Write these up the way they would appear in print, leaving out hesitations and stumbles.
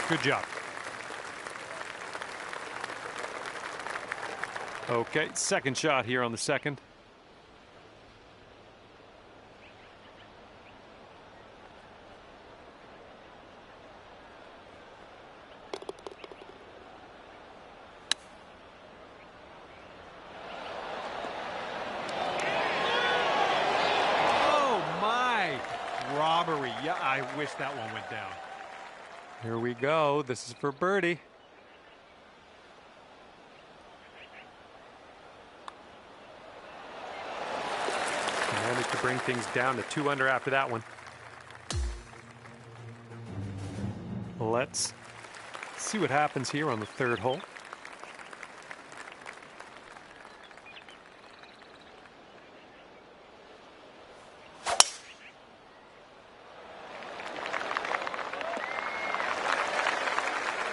Good job. Okay, second shot here on the second. Robbery. Yeah, I wish that one went down. Here we go. This is for birdie. Managed to bring things down to 2 under after that one. Let's see what happens here on the third hole.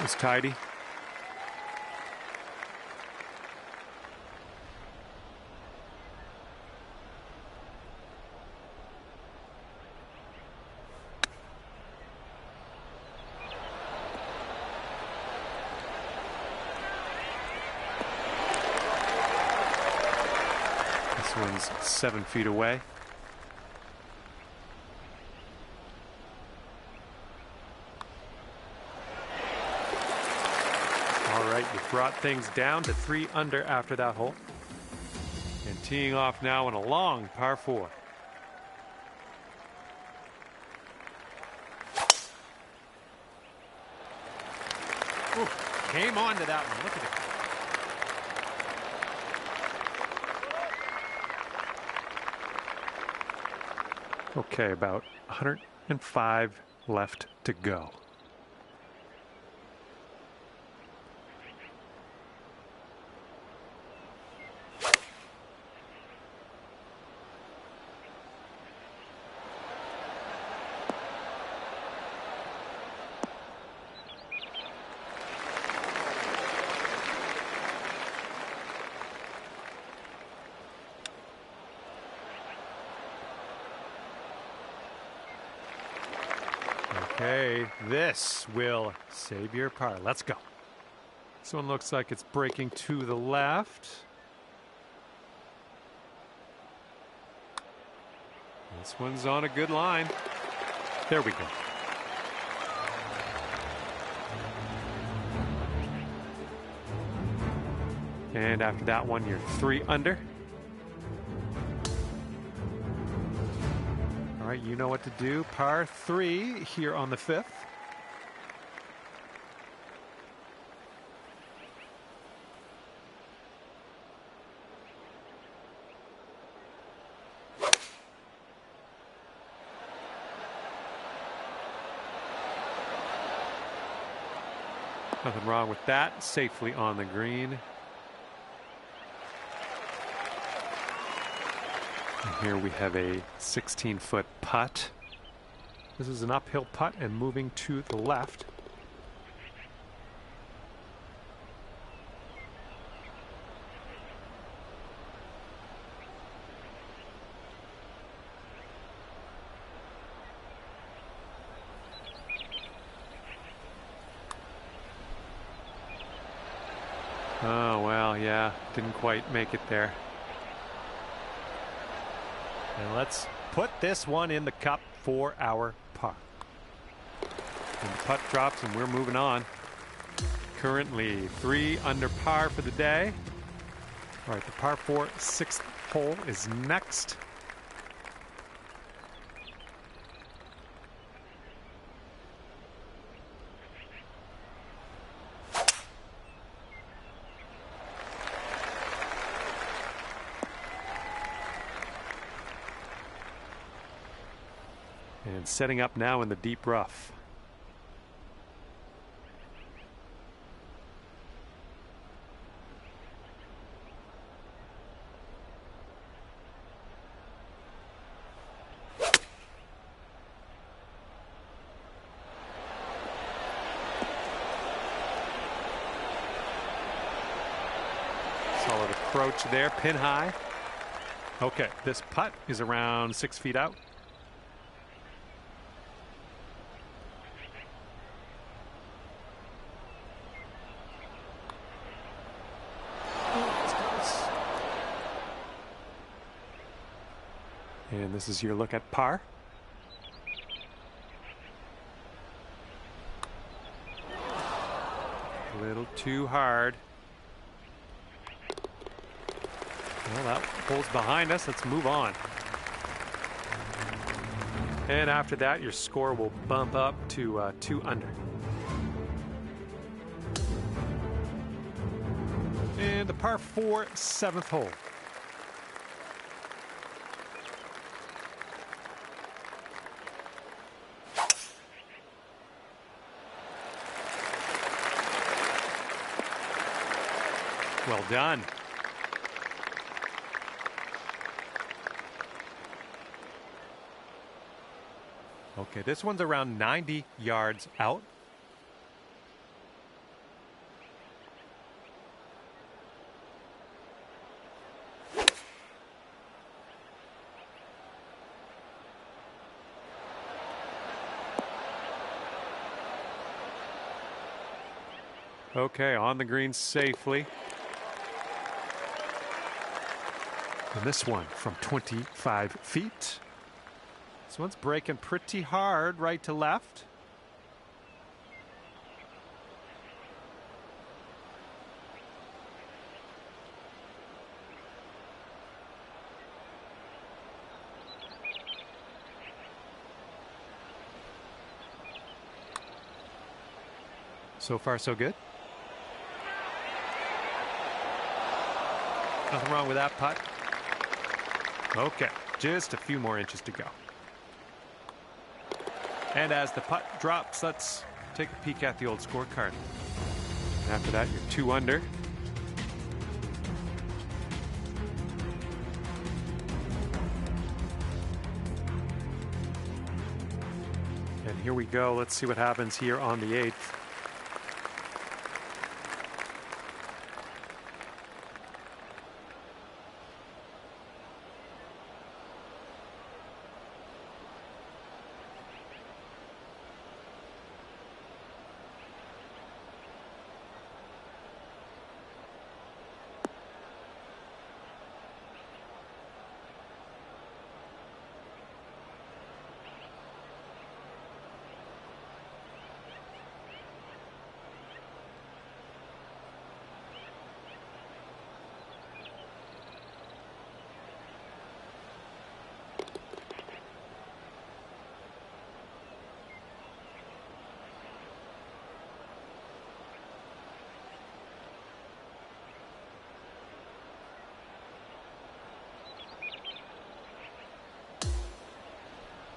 It's tidy. This one's 7 feet away. You brought things down to 3 under after that hole. And teeing off now in a long par 4. Ooh, came on to that one. Look at it. Okay, about 105 left to go. Okay, this will save your par. Let's go. This one looks like it's breaking to the left. This one's on a good line. There we go. And after that one, you're 3 under. All right, you know what to do. Par 3 here on the 5th. Nothing wrong with that. Safely on the green. Here we have a 16-foot putt. This is an uphill putt and moving to the left. Oh, well, yeah, didn't quite make it there. And let's put this one in the cup for our par. And the putt drops and we're moving on. Currently 3 under par for the day. All right, the par 4 6th hole is next. And setting up now in the deep rough. Solid approach there, pin high. Okay, this putt is around 6 feet out. And this is your look at par. A little too hard. Well, that hole's behind us. Let's move on. And after that, your score will bump up to 2 under. And the par 4 7th hole. Well done. Okay, this one's around 90 yards out. Okay, on the green safely. And this one from 25 feet. This one's breaking pretty hard right to left. So far, so good. Nothing wrong with that putt. Okay, just a few more inches to go. And as the putt drops, let's take a peek at the old scorecard. After that, you're 2 under. And here we go. Let's see what happens here on the 8th.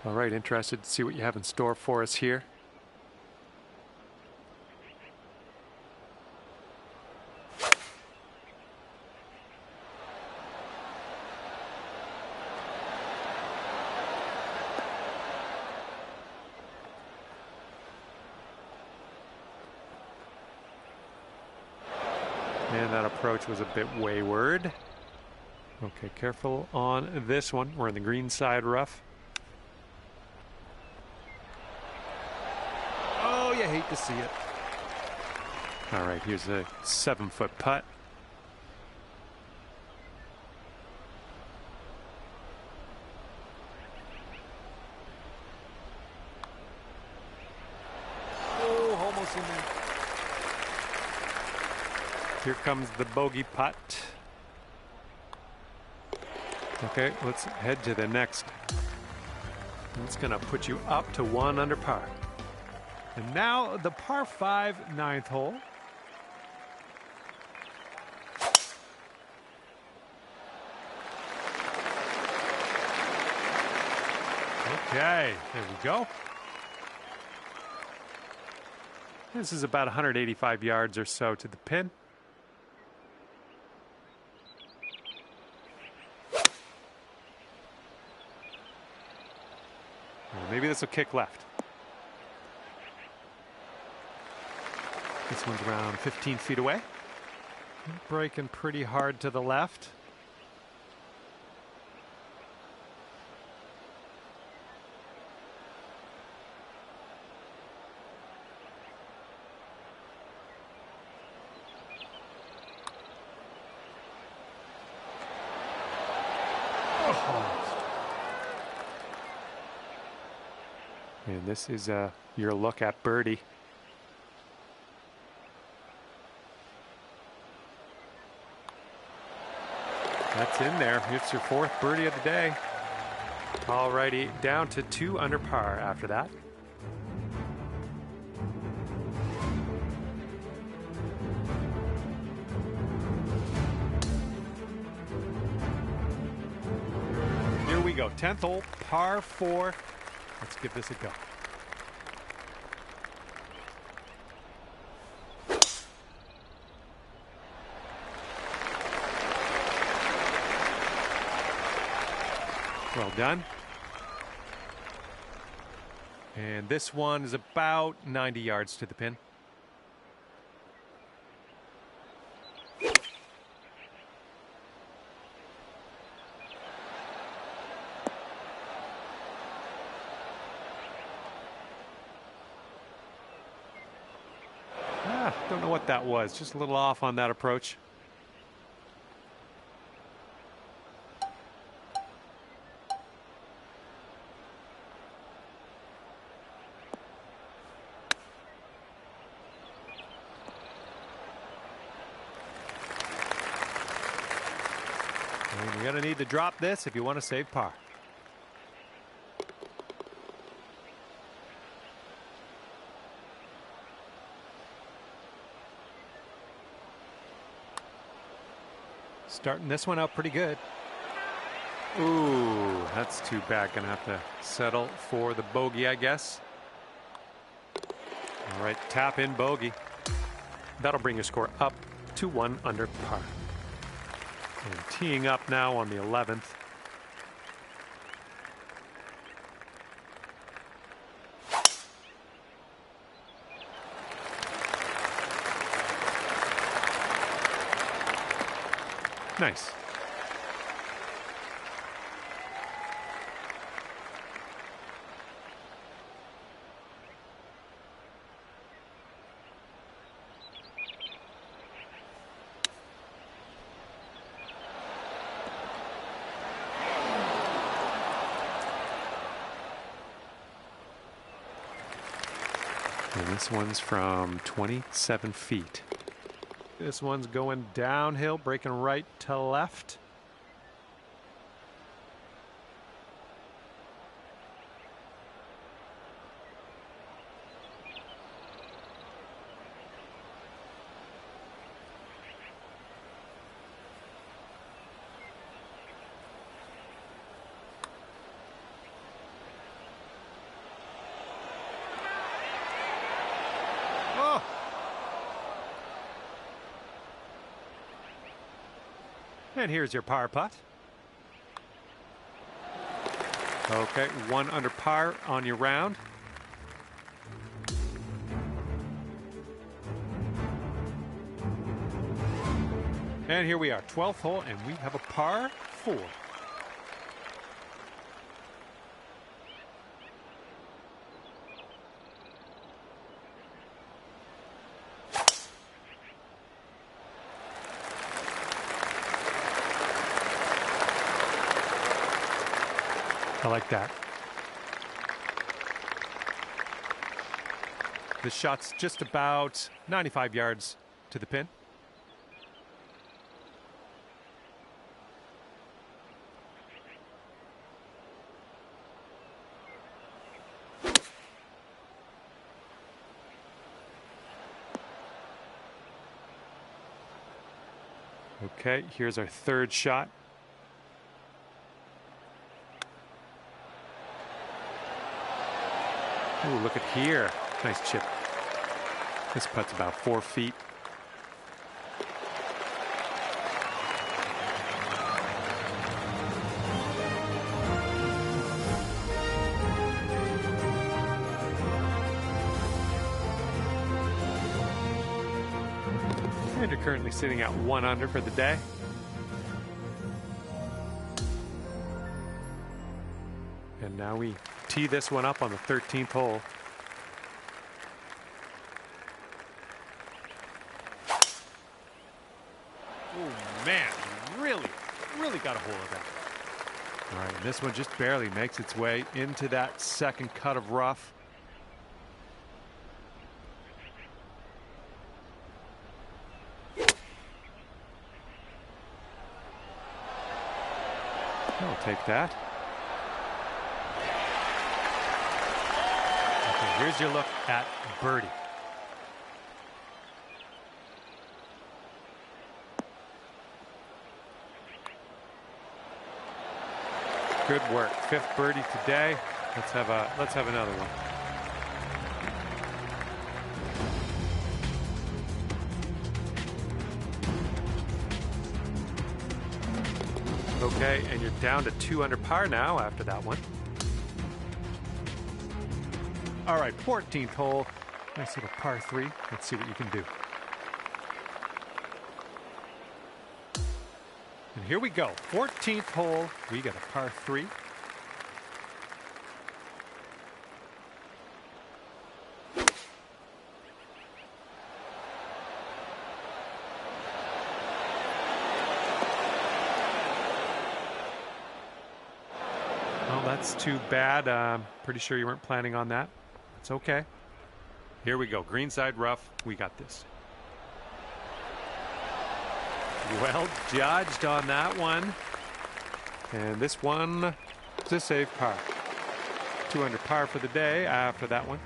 All right, interested to see what you have in store for us here. And that approach was a bit wayward. Okay, careful on this one. We're on the green side rough. Oh, you hate to see it. All right, here's a 7-foot putt. Oh, almost in there. Here comes the bogey putt. Okay, let's head to the next. It's going to put you up to 1 under par. And now the par 5 9th hole. Okay, there we go. This is about 185 yards or so to the pin. Maybe this will kick left. This one's around 15 feet away. Breaking pretty hard to the left. And this is your look at birdie. That's in there. It's your fourth birdie of the day. Alrighty, down to 2 under par after that. Here we go. 10th hole, par 4. Let's give this a go. Well done. And this one is about 90 yards to the pin. Don't know what that was. Just a little off on that approach. And you're going to need to drop this if you want to save par. Starting this one out pretty good. Ooh, that's too bad. Gonna have to settle for the bogey, I guess. All right, tap in bogey. That'll bring your score up to 1 under par. And teeing up now on the 11th. Nice. And this one's from 27 feet. This one's going downhill, breaking right to left. And here's your par putt. Okay, 1 under par on your round. And here we are, 12th hole, and we have a par 4. I like that. This shot's just about 95 yards to the pin. Okay, here's our third shot. Ooh, look at here. Nice chip. This putt's about 4 feet. And you're currently sitting at 1 under for the day. And now we tee this one up on the 13th hole. Oh man, really got a hold of that. All right, this one just barely makes its way into that second cut of rough. I'll take that. Okay, here's your look at birdie. Good work. 5th birdie today. Let's have another one. Okay, and you're down to 2 under par now after that one. All right, 14th hole. Nice little par 3. Let's see what you can do. And here we go. 14th hole. We got a par 3. Well, that's too bad. Pretty sure you weren't planning on that. It's okay. Here we go. Greenside rough. We got this. Well judged on that one. And this one is a safe par. 2 under par for the day after that one.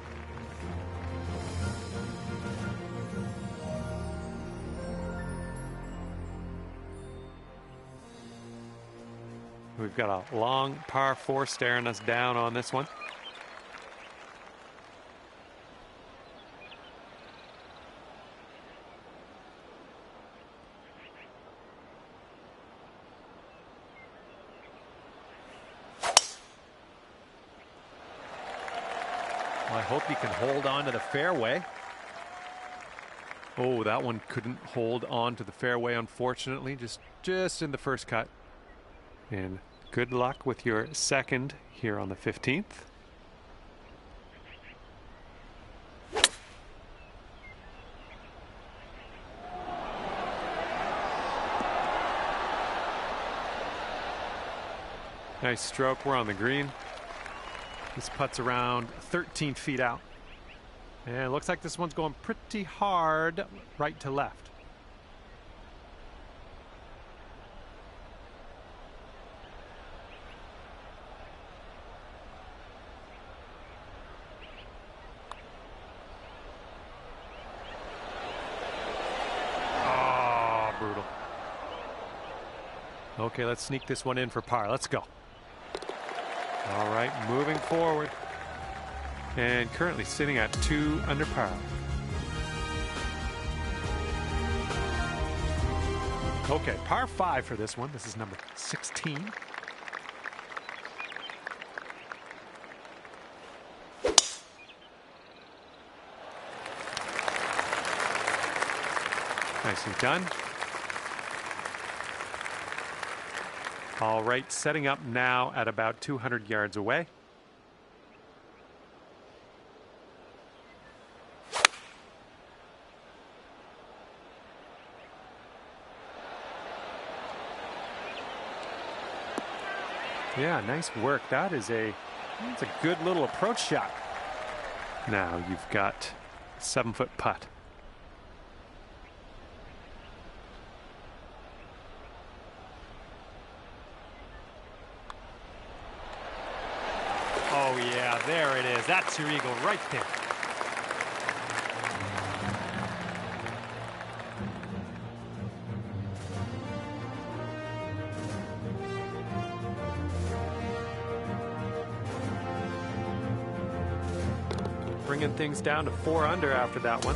We've got a long par 4 staring us down on this one. I hope you can hold on to the fairway. Oh, that one couldn't hold on to the fairway, unfortunately. Just in the first cut. And good luck with your second here on the 15th. Nice stroke. We're on the green. This putt's around 13 feet out. And it looks like this one's going pretty hard right to left. Oh, brutal. Okay, let's sneak this one in for par. Let's go. All right, moving forward. And currently sitting at 2 under par. Okay, par 5 for this one. This is number 16. Nicely done. All right, setting up now at about 200 yards away. Yeah, nice work. That's a good little approach shot. Now you've got a 7-foot putt. Oh yeah, there it is. That's your eagle right there. Bringing things down to 4 under after that one.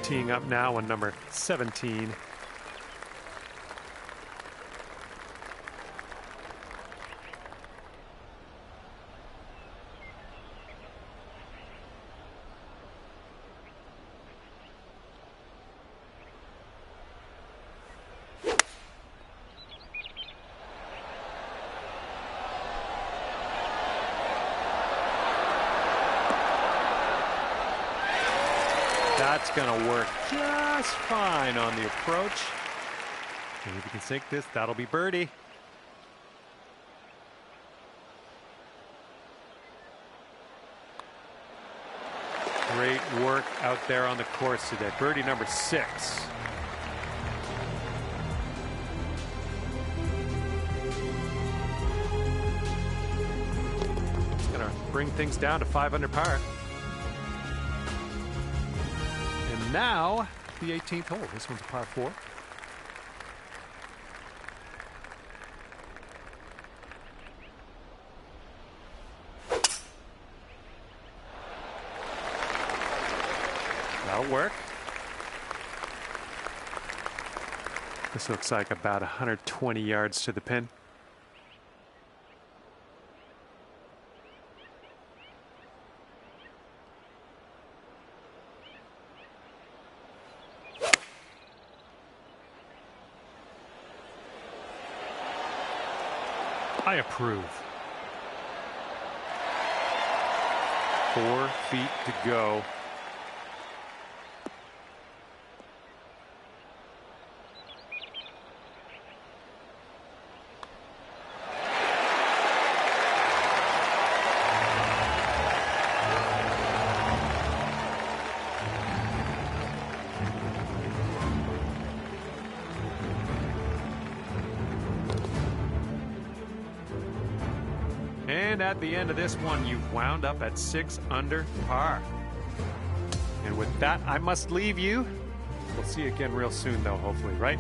Teeing up now on number 17. That's going to work just fine on the approach. And if you can sink this, that'll be birdie. Great work out there on the course today. Birdie number 6. bring things down to 5 under par. And now the 18th hole. This one's a par 4. That'll work. This looks like about 120 yards to the pin. I approve. 4 feet to go. And at the end of this one, you've wound up at 6 under par. And with that, I must leave you. We'll see you again real soon, though, hopefully, right?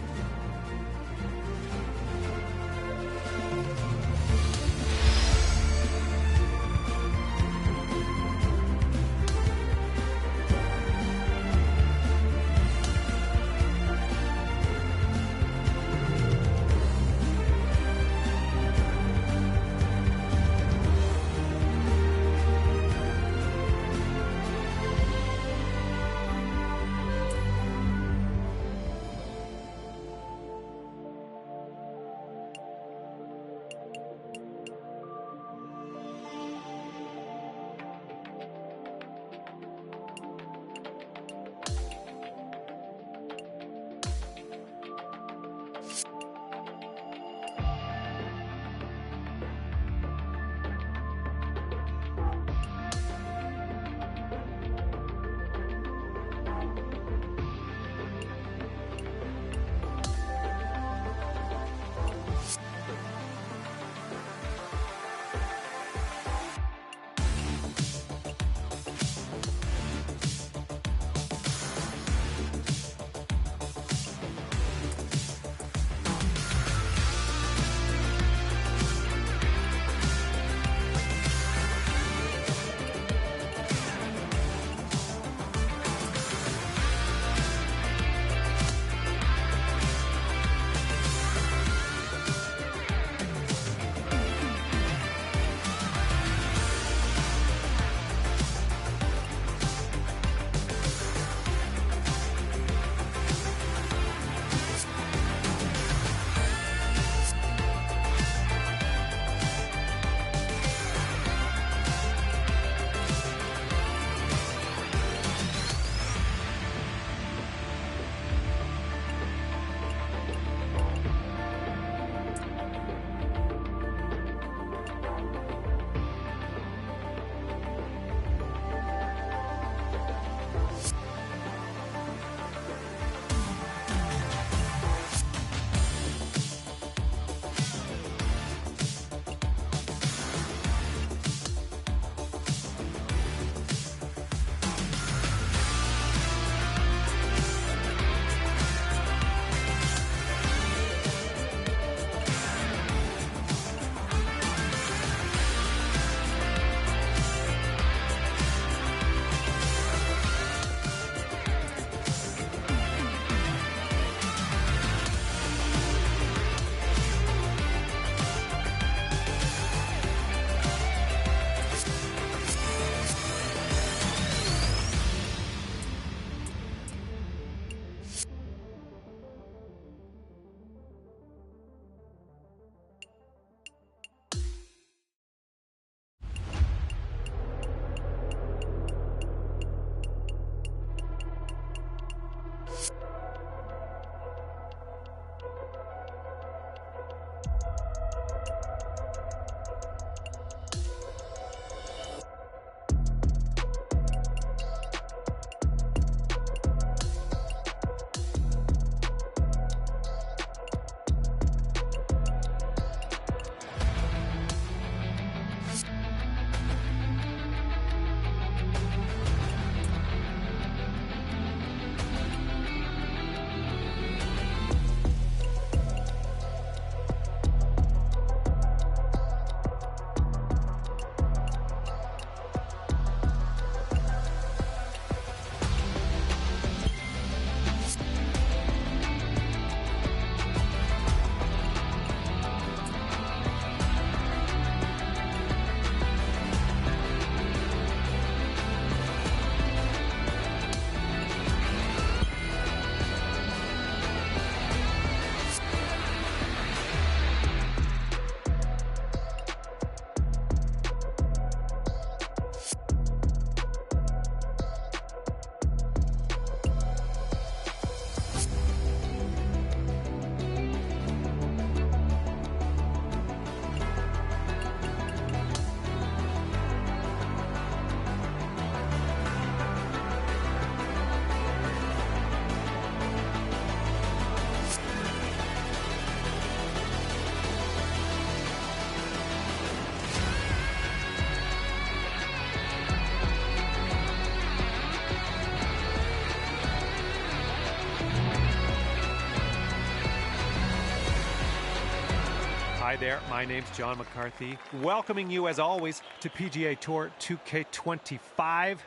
Hi there, my name's John McCarthy, welcoming you as always to PGA Tour 2K25.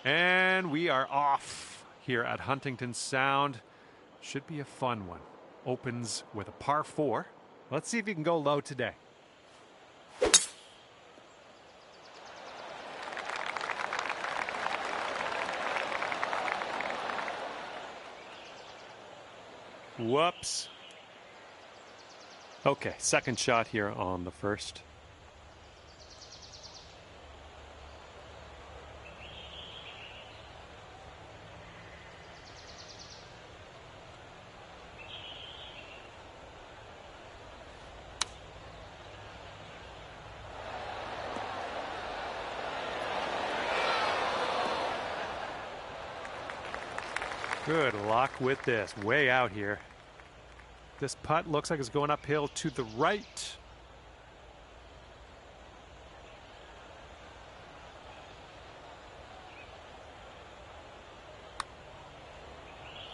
And we are off here at Huntington Sound. Should be a fun one. Opens with a par 4. Let's see if you can go low today. Whoops. Okay, second shot here on the first. Good luck with this. Way out here. This putt looks like it's going uphill to the right.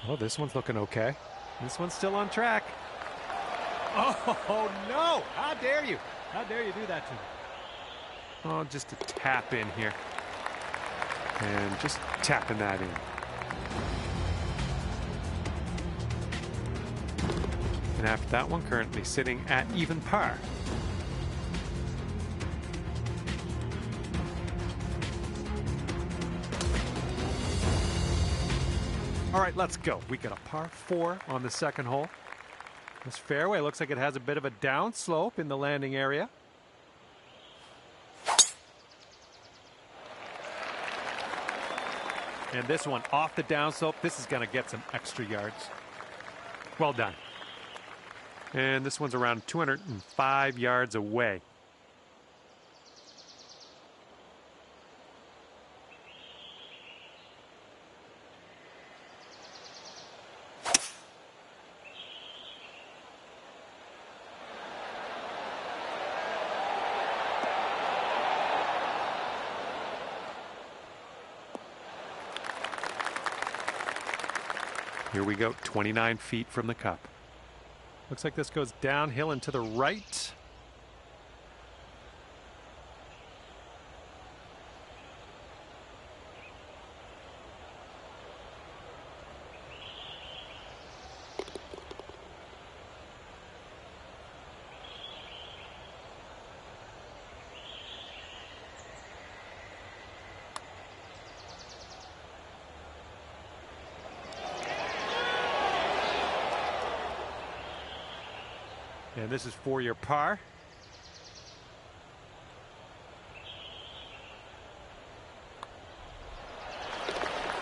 Oh, this one's looking okay. This one's still on track. Oh, no! How dare you? How dare you do that to me? Oh, just a tap in here. And just tapping that in. And after that one, currently sitting at even par. All right, let's go. We got a par 4 on the second hole. This fairway looks like it has a bit of a downslope in the landing area. And this one off the downslope. This is going to get some extra yards. Well done. And this one's around 205 yards away. Here we go, 29 feet from the cup. Looks like this goes downhill and to the right. And this is for your par.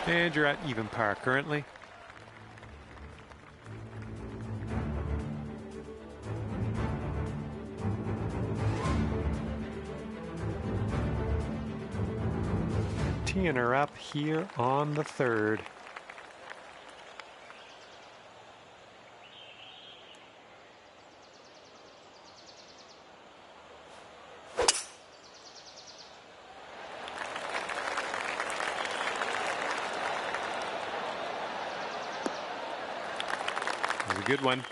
And you're at even par currently. Teeing her up here on the third. A good one.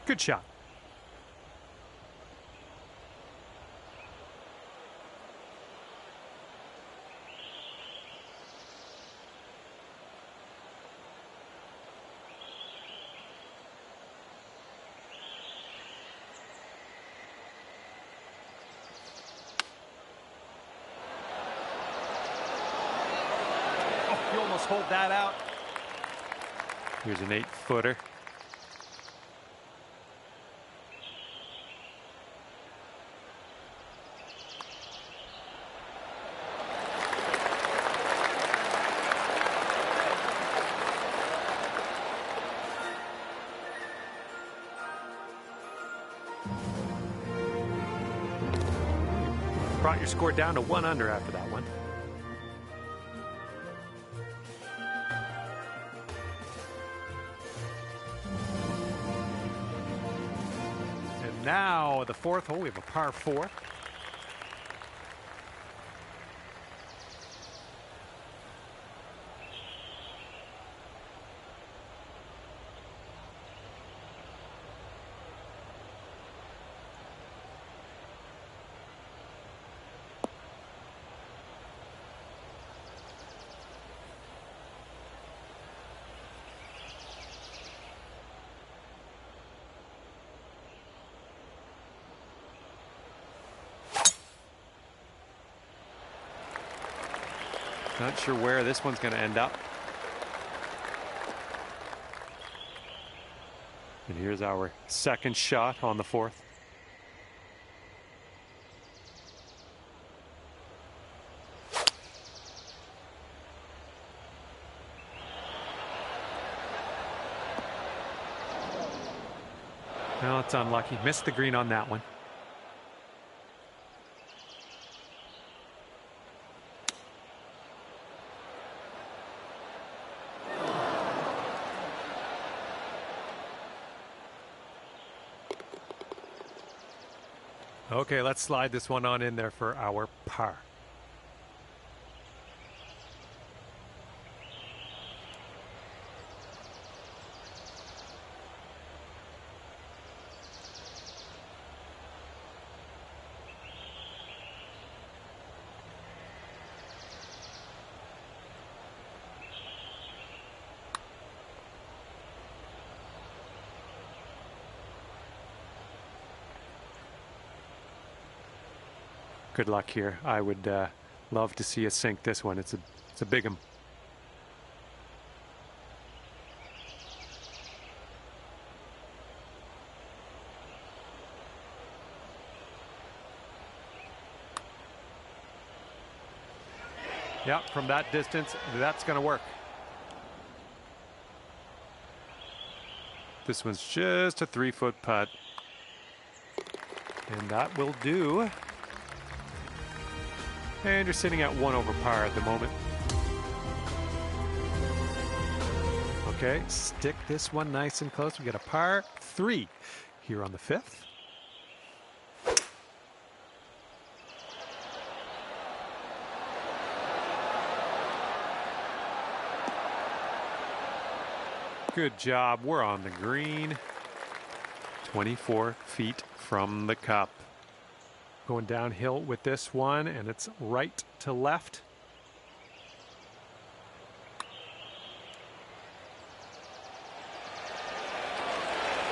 Good shot. You almost hold that out. Here's an 8-footer. Brought your score down to 1 under after that one. Now the fourth hole, we have a par 4. Not sure where this one's going to end up. And here's our second shot on the fourth. Well, it's unlucky. Missed the green on that one. Okay, let's slide this one on in there for our par. Good luck here. I would love to see us sink this one. It's a big one. Yeah, from that distance, that's going to work. This one's just a 3-foot putt. And that will do. And you're sitting at 1 over par at the moment. Okay, stick this one nice and close. We got a par 3 here on the 5th. Good job. We're on the green. 24 feet from the cup. Going downhill with this one, and it's right to left.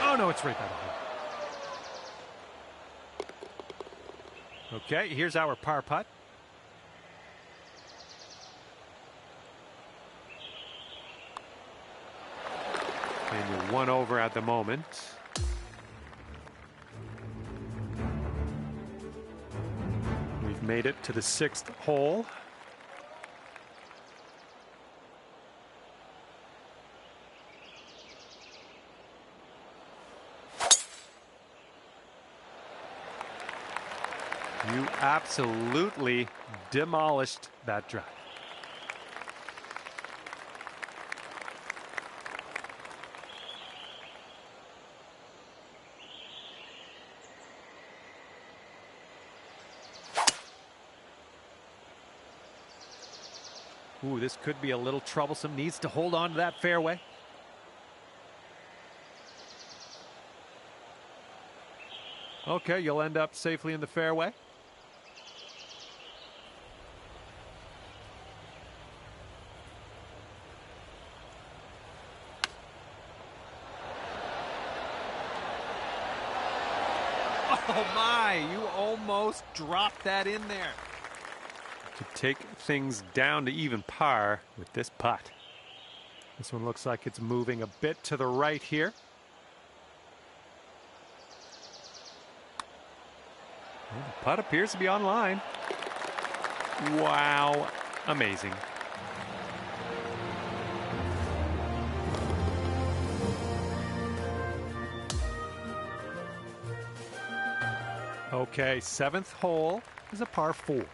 Oh no, it's right by the hole. Okay, here's our par putt. And you're 1 over at the moment. Made it to the 6th hole. You absolutely demolished that drive. Ooh, this could be a little troublesome. Needs to hold on to that fairway. Okay, you'll end up safely in the fairway. Oh my, you almost dropped that in there. To take things down to even par with this putt. This one looks like it's moving a bit to the right here. Well, the putt appears to be on line. Wow, amazing. Okay, 7th hole is a par 4.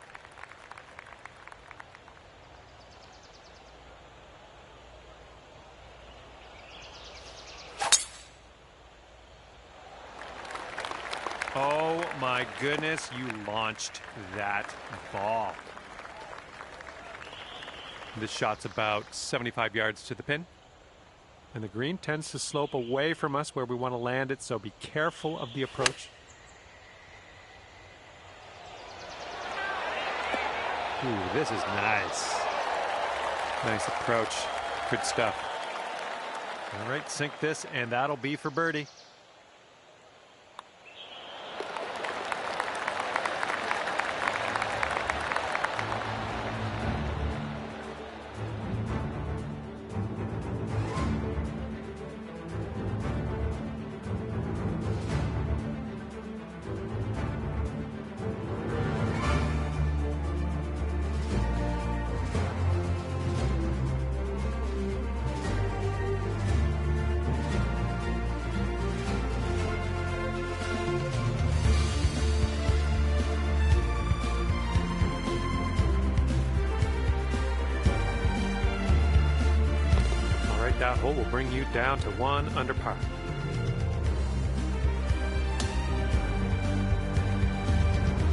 my goodness, you launched that ball. This shot's about 75 yards to the pin. And the green tends to slope away from us where we want to land it, so be careful of the approach. Ooh, this is nice. Nice approach. Good stuff. All right, sink this, and that'll be for birdie. That hole will bring you down to 1 under par.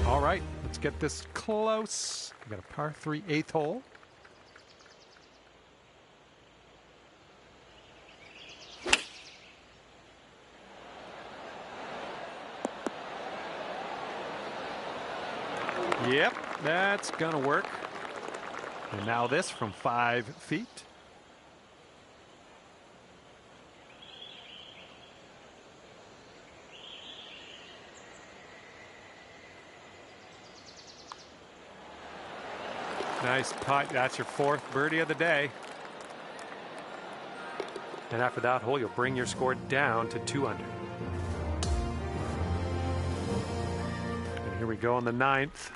All right, let's get this close. We got a par 3 8th hole. Yep, that's gonna work. And now this from 5 feet. Nice putt. That's your 4th birdie of the day. And after that hole, you'll bring your score down to 2 under. And here we go on the 9th.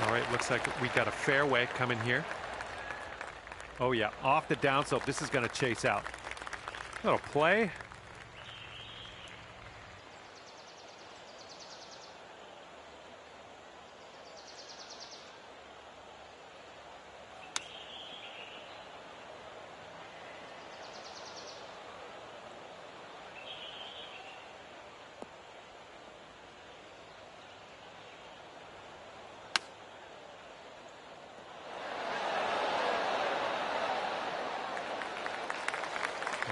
All right, looks like we got a fairway coming here. Oh yeah, off the downslope. This is going to chase out. Little play.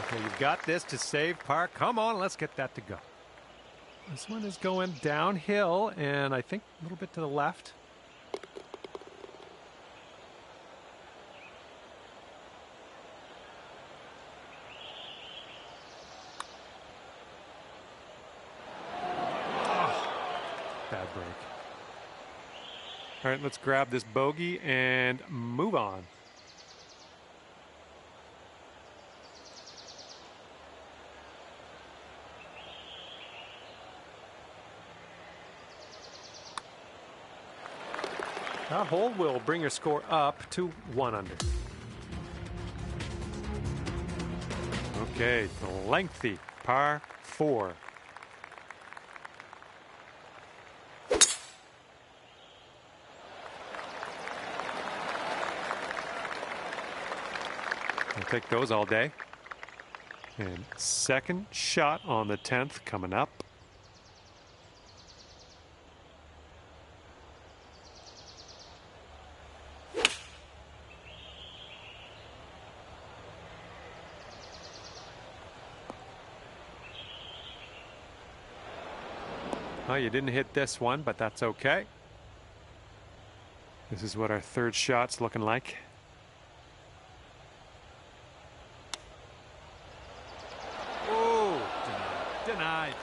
Okay, you've got this to save par. Come on, let's get that to go. This one is going downhill, and I think a little bit to the left. Oh, bad break. All right, let's grab this bogey and move on. That hole will bring your score up to 1 under. Okay, the lengthy par 4. I'll take those all day. And second shot on the 10th coming up. Oh, you didn't hit this one, but that's okay. This is what our 3rd shot's looking like. Oh, denied.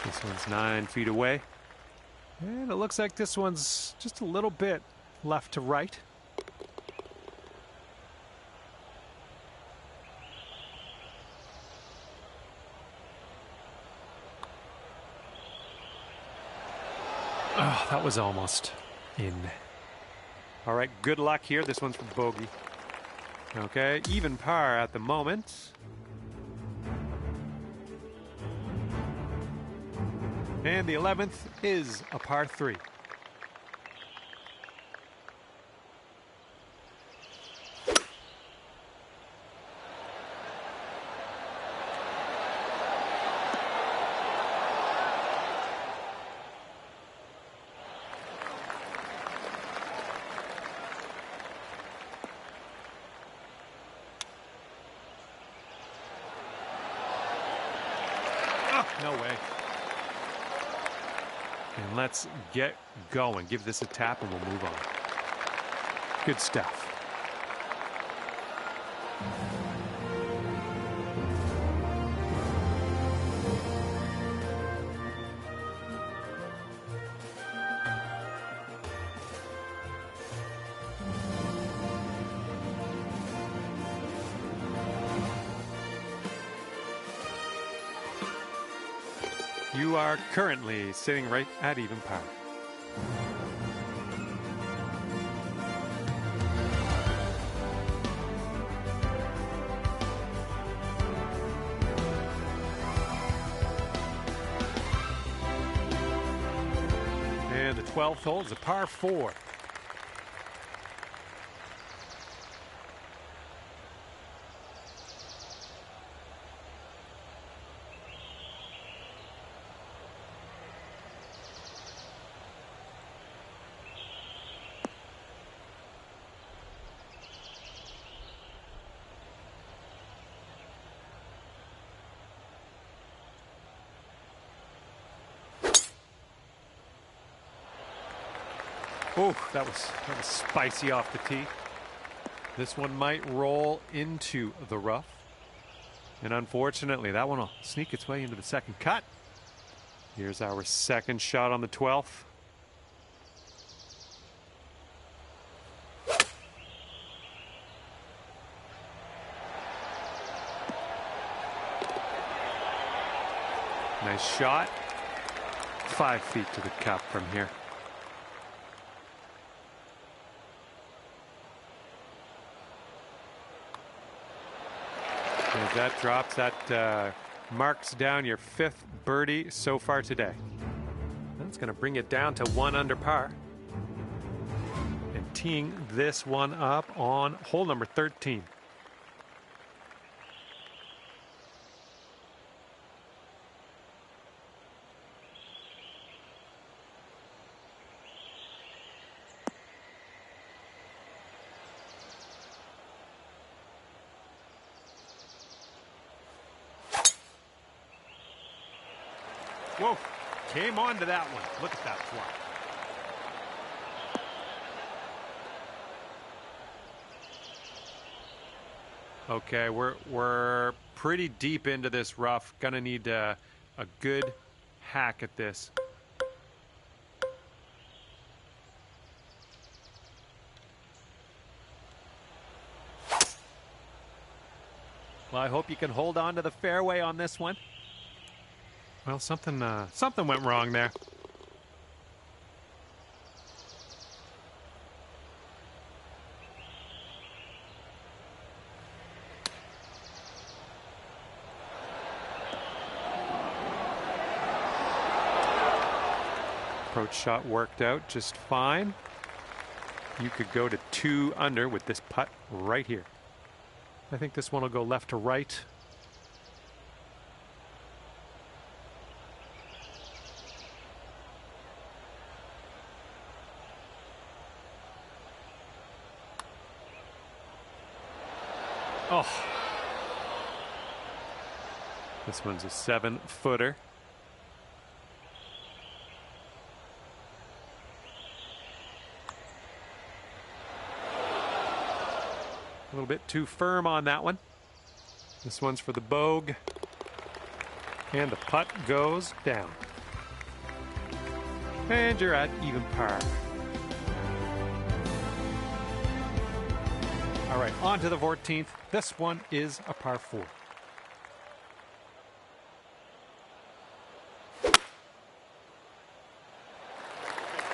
This one's 9 feet away. And it looks like this one's just a little bit left to right. Oh, that was almost in. All right, good luck here. This one's for bogey. Okay, even par at the moment. And the 11th is a par 3. No way. And let's get going. Give this a tap and we'll move on. Good stuff. You are currently sitting right at even par. And the 12th hole is a par 4. Oh, that was spicy off the tee. This one might roll into the rough. And unfortunately, that one will sneak its way into the second cut. Here's our second shot on the 12th. Nice shot. 5 feet to the cup from here. As that drops, that marks down your 5th birdie so far today. That's going to bring it down to 1 under par. And teeing this one up on hole number 13. Whoa, came on to that one. Look at that fly. Okay, we're pretty deep into this rough. Gonna need a good hack at this. Well, I hope you can hold on to the fairway on this one. Well, something went wrong there. Approach shot worked out just fine. You could go to 2 under with this putt right here. I think this one will go left to right. Oh, this one's a 7-footer. A little bit too firm on that one. This one's for the bogue. And the putt goes down. And you're at even par. All right, on to the 14th. This one is a par 4.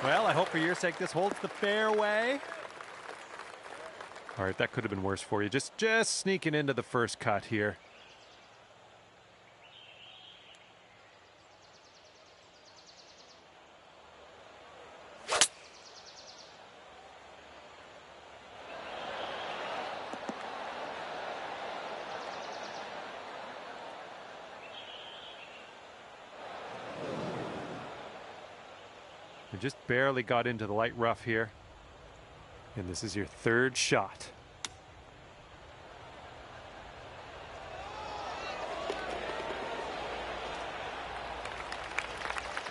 Well, I hope for your sake this holds the fairway. All right, that could have been worse for you. Just sneaking into the first cut here. You just barely got into the light rough here. And this is your 3rd shot.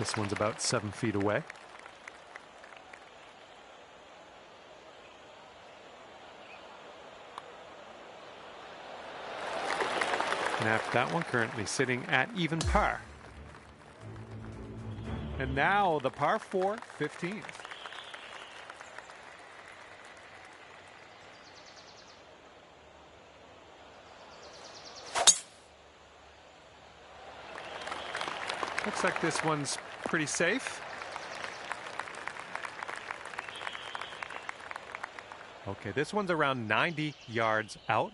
This one's about 7 feet away. And after that one, currently sitting at even par. And now the par 4, 15th. Looks like this one's pretty safe. Okay, this one's around 90 yards out.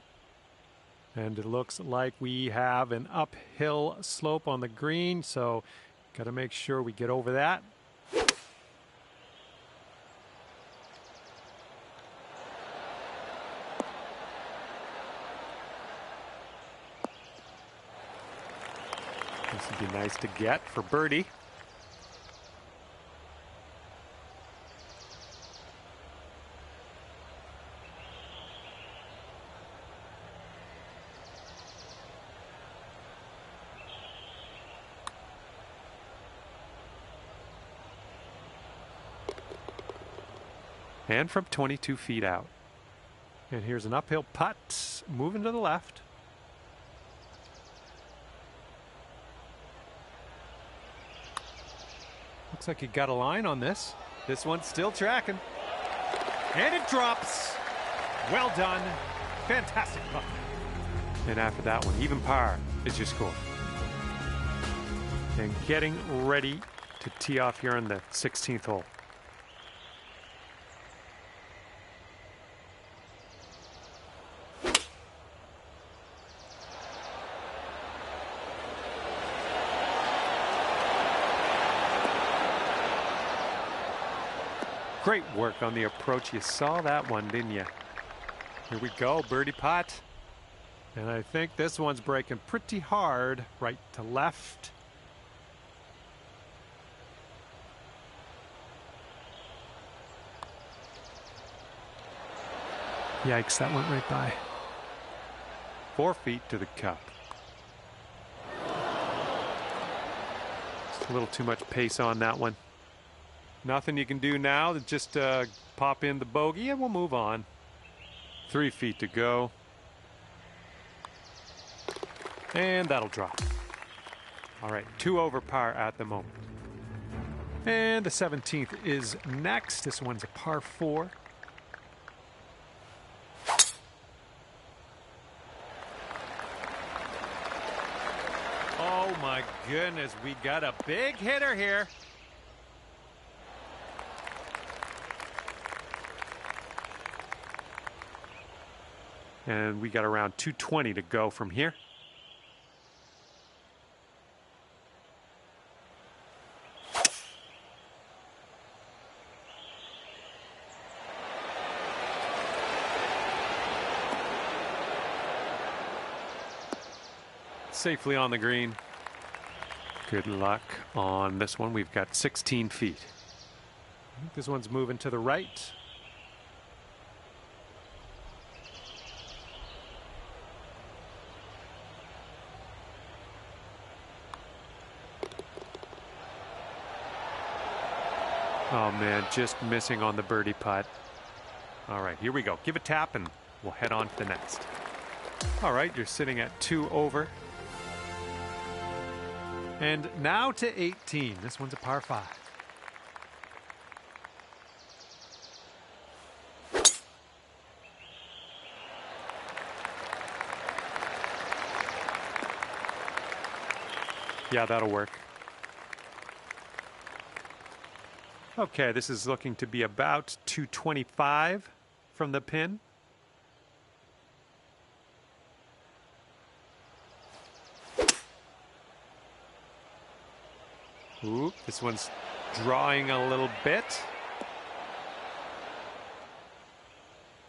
And it looks like we have an uphill slope on the green, so got to make sure we get over that. This would be nice to get for birdie. And from 22 feet out. And here's an uphill putt, moving to the left. Looks like he got a line on this. This one's still tracking. And it drops. Well done. Fantastic putt. And after that one, even par is your score. And getting ready to tee off here on the 16th hole. Great work on the approach. You saw that one, didn't you? Here we go, birdie putt. And I think this one's breaking pretty hard, right to left. Yikes, that went right by. 4 feet to the cup. Just a little too much pace on that one. Nothing you can do now to just pop in the bogey and we'll move on. 3 feet to go. And that'll drop. All right, 2 over par at the moment. And the 17th is next. This one's a par 4. Oh my goodness, we got a big hitter here. And we got around 220 to go from here. Safely on the green. Good luck on this one. We've got 16 feet. I think this one's moving to the right. Oh man, just missing on the birdie putt. All right, here we go. Give a tap and we'll head on to the next. All right, you're sitting at 2 over. And now to 18. This one's a par 5. Yeah, that'll work. Okay, this is looking to be about 225 from the pin. Ooh, this one's drawing a little bit.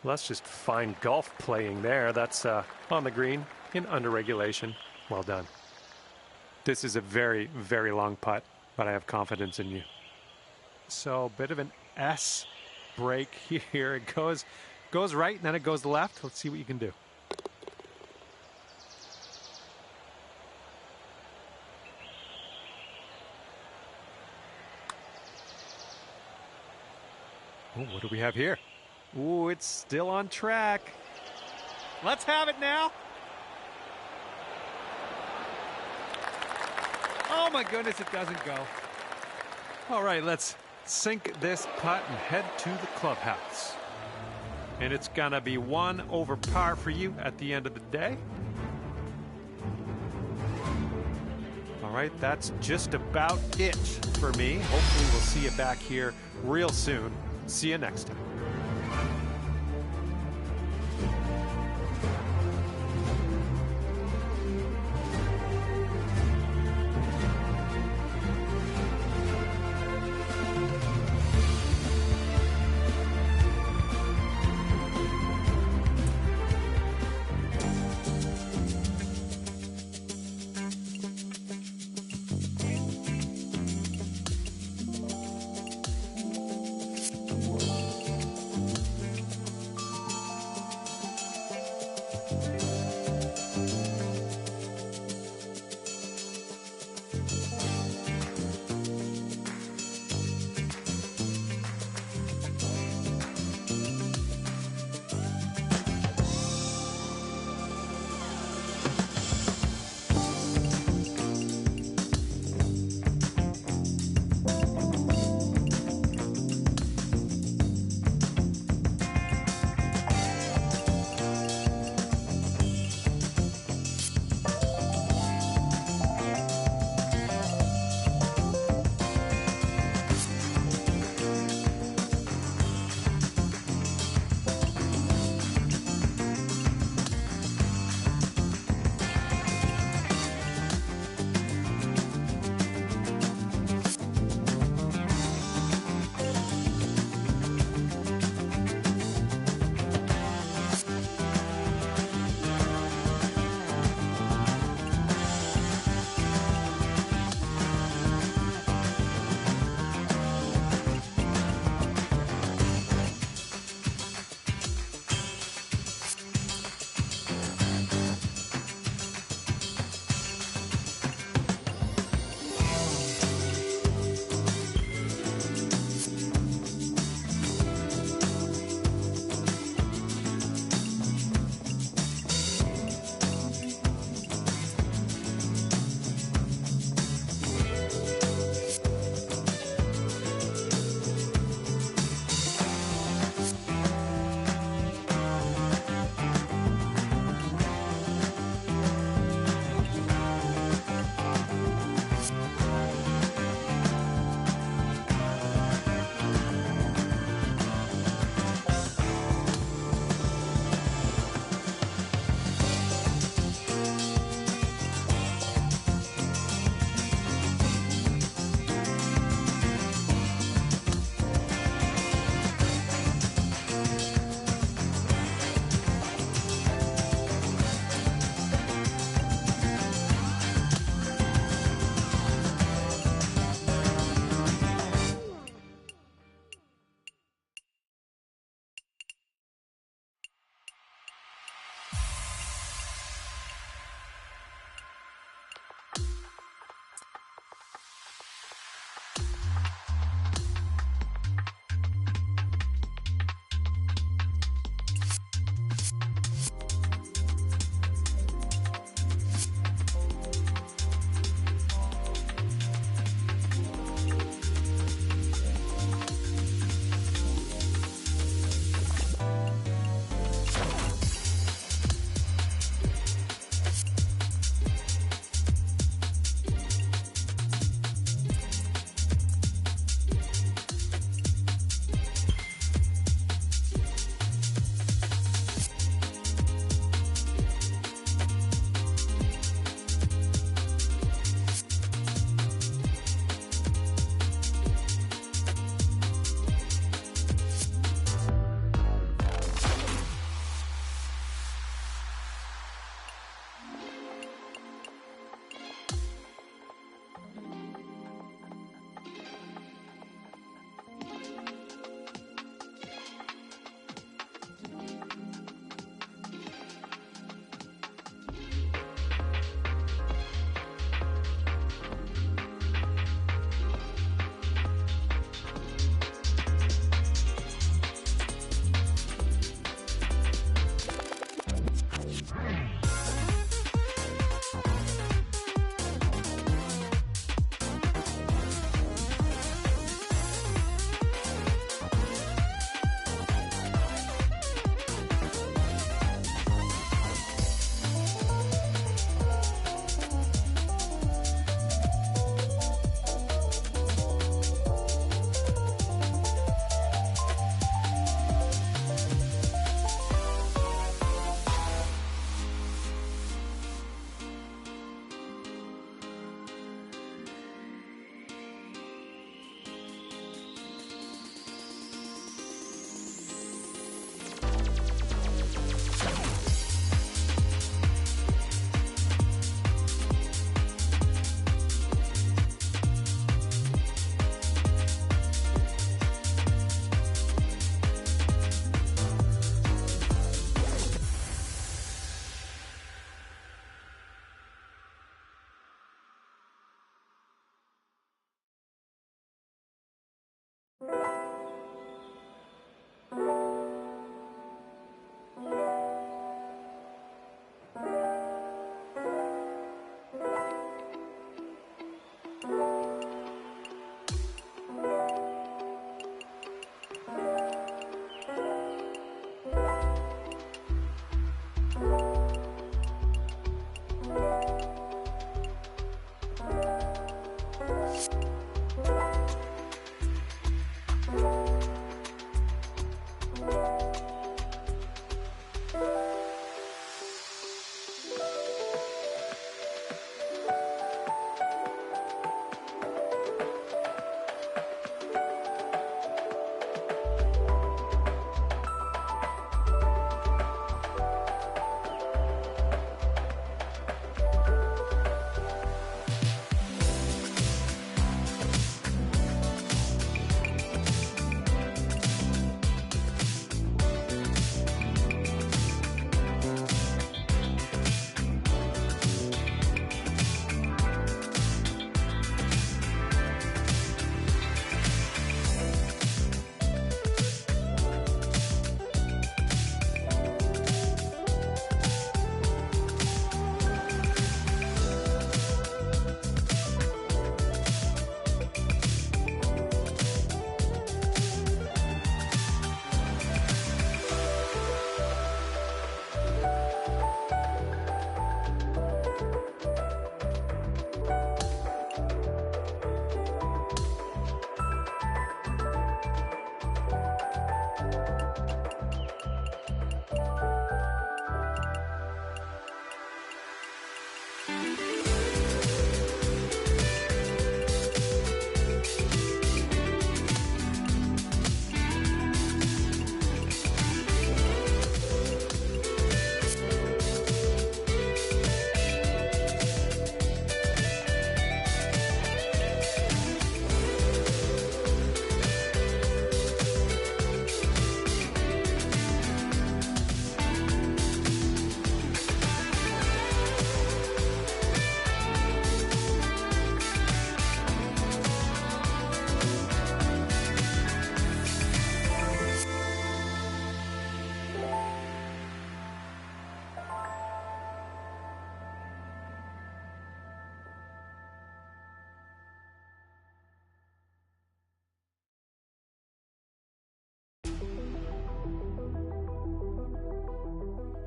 Well, that's just fine golf playing there. That's on the green in under regulation. Well done. This is a very, very long putt, but I have confidence in you. So a bit of an S break here. It goes right and then it goes left. Let's see what you can do. Oh, what do we have here? Ooh, it's still on track. Let's have it now. Oh my goodness, it doesn't go. All right, let's sink this putt and head to the clubhouse. And it's gonna be 1 over par for you at the end of the day. All right, that's just about it for me. Hopefully we'll see you back here real soon. See you next time.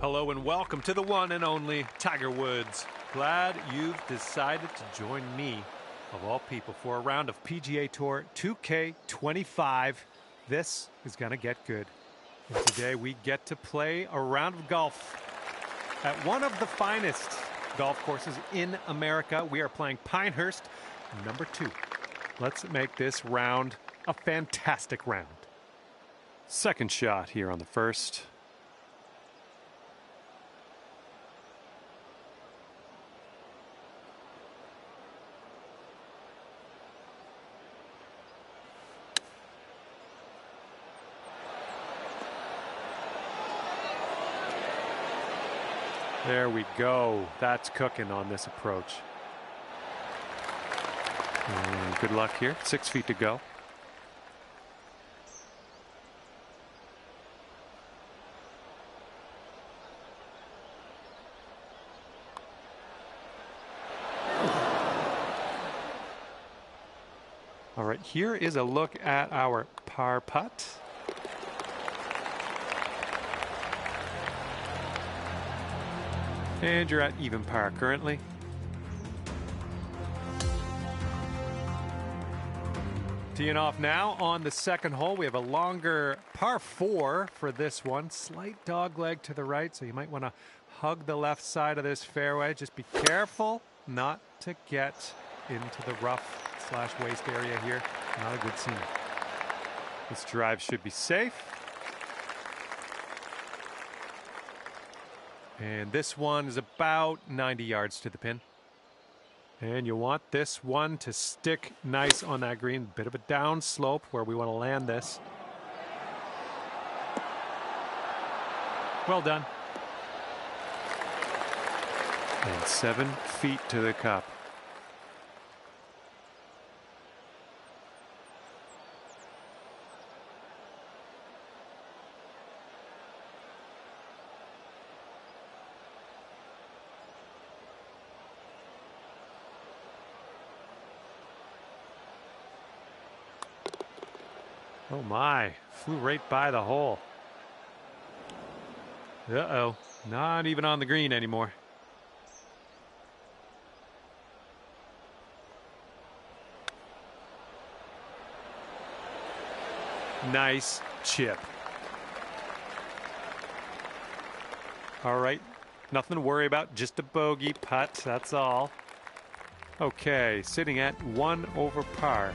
Hello and welcome to the one and only Tiger Woods. Glad you've decided to join me, of all people, for a round of PGA Tour 2K25. This is going to get good. And today we get to play a round of golf at one of the finest golf courses in America. We are playing Pinehurst number 2. Let's make this round a fantastic round. Second shot here on the first. There we go. That's cooking on this approach. And good luck here. 6 feet to go. All right, here is a look at our par putt. And you're at even par currently. Teeing off now on the second hole. We have a longer par 4 for this one. Slight dog leg to the right, so you might want to hug the left side of this fairway. Just be careful not to get into the rough / waste area here. Not a good scene. This drive should be safe. And this one is about 90 yards to the pin. And you want this one to stick nice on that green. Bit of a down slope where we want to land this. Well done. And 7 feet to the cup. Oh my, flew right by the hole. Uh-oh, not even on the green anymore. Nice chip. All right, nothing to worry about, just a bogey putt, that's all. Okay, sitting at 1 over par.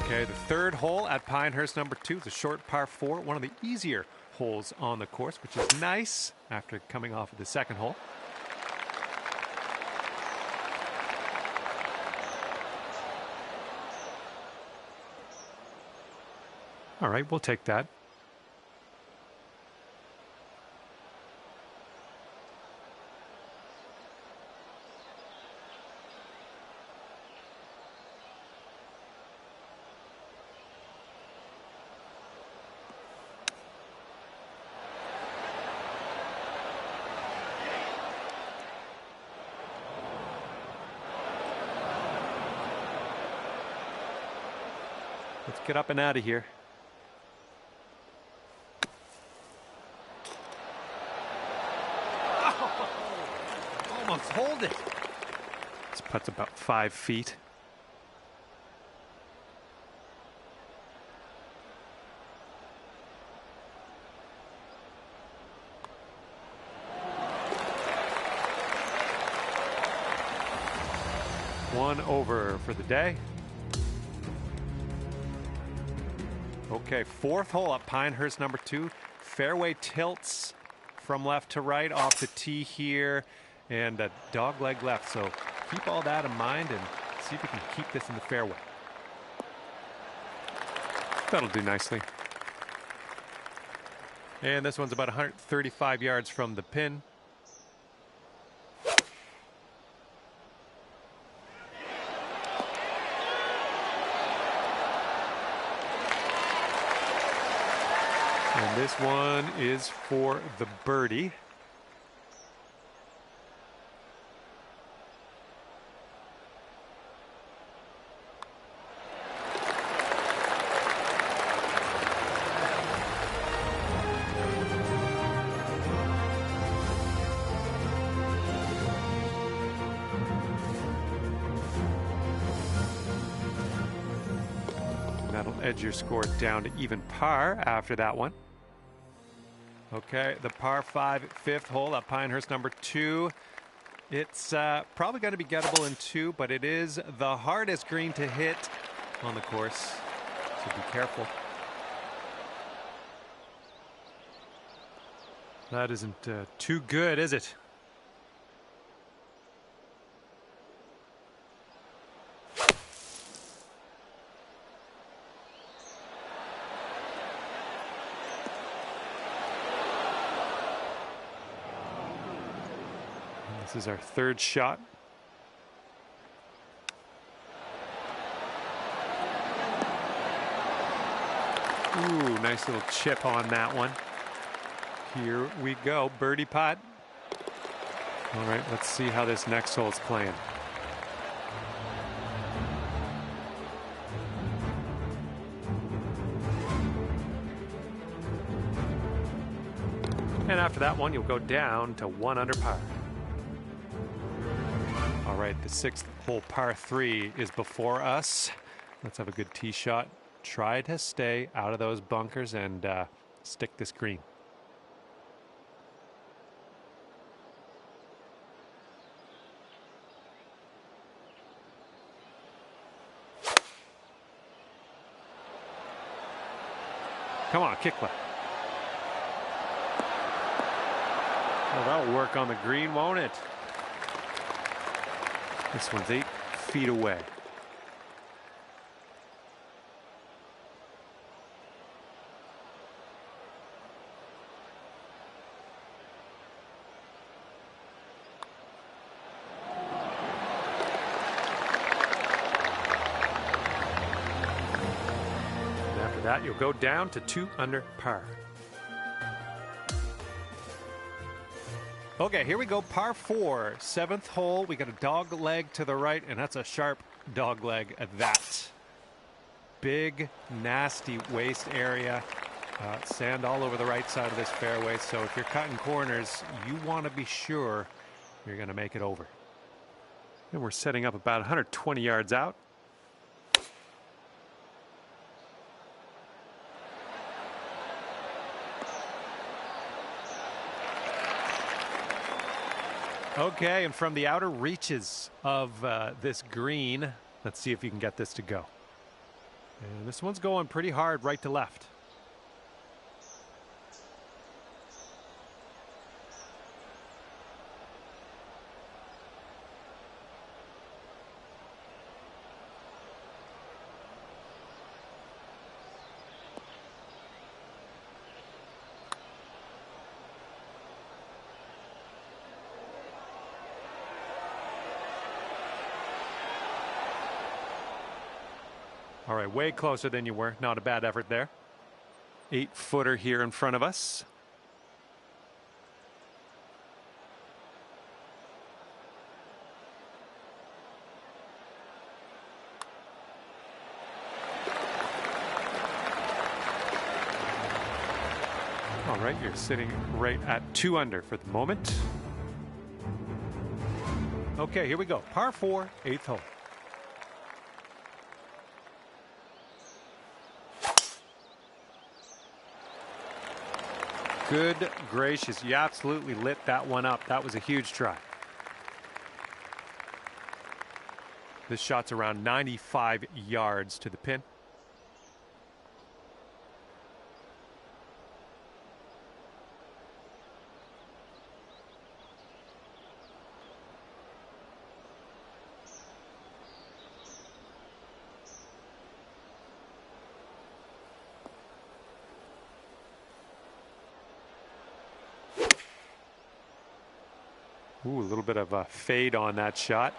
Okay, the third hole at Pinehurst number 2 is a short par 4, one of the easier holes on the course, which is nice after coming off of the second hole. All right, we'll take that. Let's get up and out of here. Oh, almost hold it. This putt's about 5 feet. One over for the day. Okay, fourth hole at Pinehurst number 2. Fairway tilts from left to right off the tee here, and a dog leg left. So keep all that in mind and see if we can keep this in the fairway. That'll do nicely. And this one's about 135 yards from the pin. And this one is for the birdie. edge your score down to even par after that one. Okay, the par 5 fifth hole at Pinehurst number 2. It's probably going to be gettable in 2, but it is the hardest green to hit on the course, so be careful. That isn't too good, is it? This is our third shot. Ooh, nice little chip on that one. Here we go, birdie putt. All right, let's see how this next hole's playing. And after that one, you'll go down to 1 under par. All right, the 6th hole par 3 is before us. Let's have a good tee shot. Try to stay out of those bunkers and stick this green. Come on, kick left. Well, that'll work on the green, won't it? This one's 8 feet away. And after that, you'll go down to 2 under par. Okay, here we go, par 4, 7th hole. We got a dog leg to the right, and that's a sharp dog leg at that. Big, nasty waist area. Sand all over the right side of this fairway, so if you're cutting corners, you want to be sure you're going to make it over. And we're setting up about 120 yards out. Okay, and from the outer reaches of this green, let's see if you can get this to go. And this one's going pretty hard right to left. All right, way closer than you were. Not a bad effort there. 8-footer here in front of us. All right, you're sitting right at 2 under for the moment. Okay, here we go. Par 4, 8th hole. Good gracious, you absolutely lit that one up. That was a huge try. This shot's around 95 yards to the pin. Ooh, a little bit of a fade on that shot.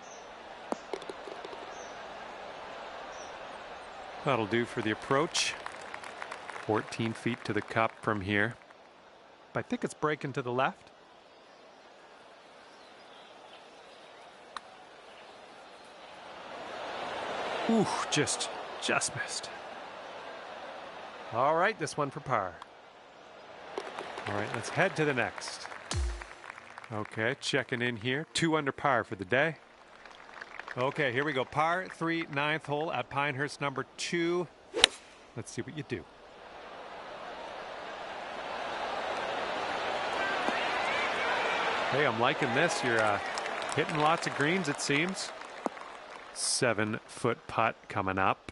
That'll do for the approach. 14 feet to the cup from here. But I think it's breaking to the left. Ooh, just missed. All right, this one for par. All right, let's head to the next. Okay, checking in here. 2 under par for the day. Okay, here we go. Par 3, 9th hole at Pinehurst number 2. Let's see what you do. Hey, I'm liking this. You're hitting lots of greens, it seems. 7-foot putt coming up.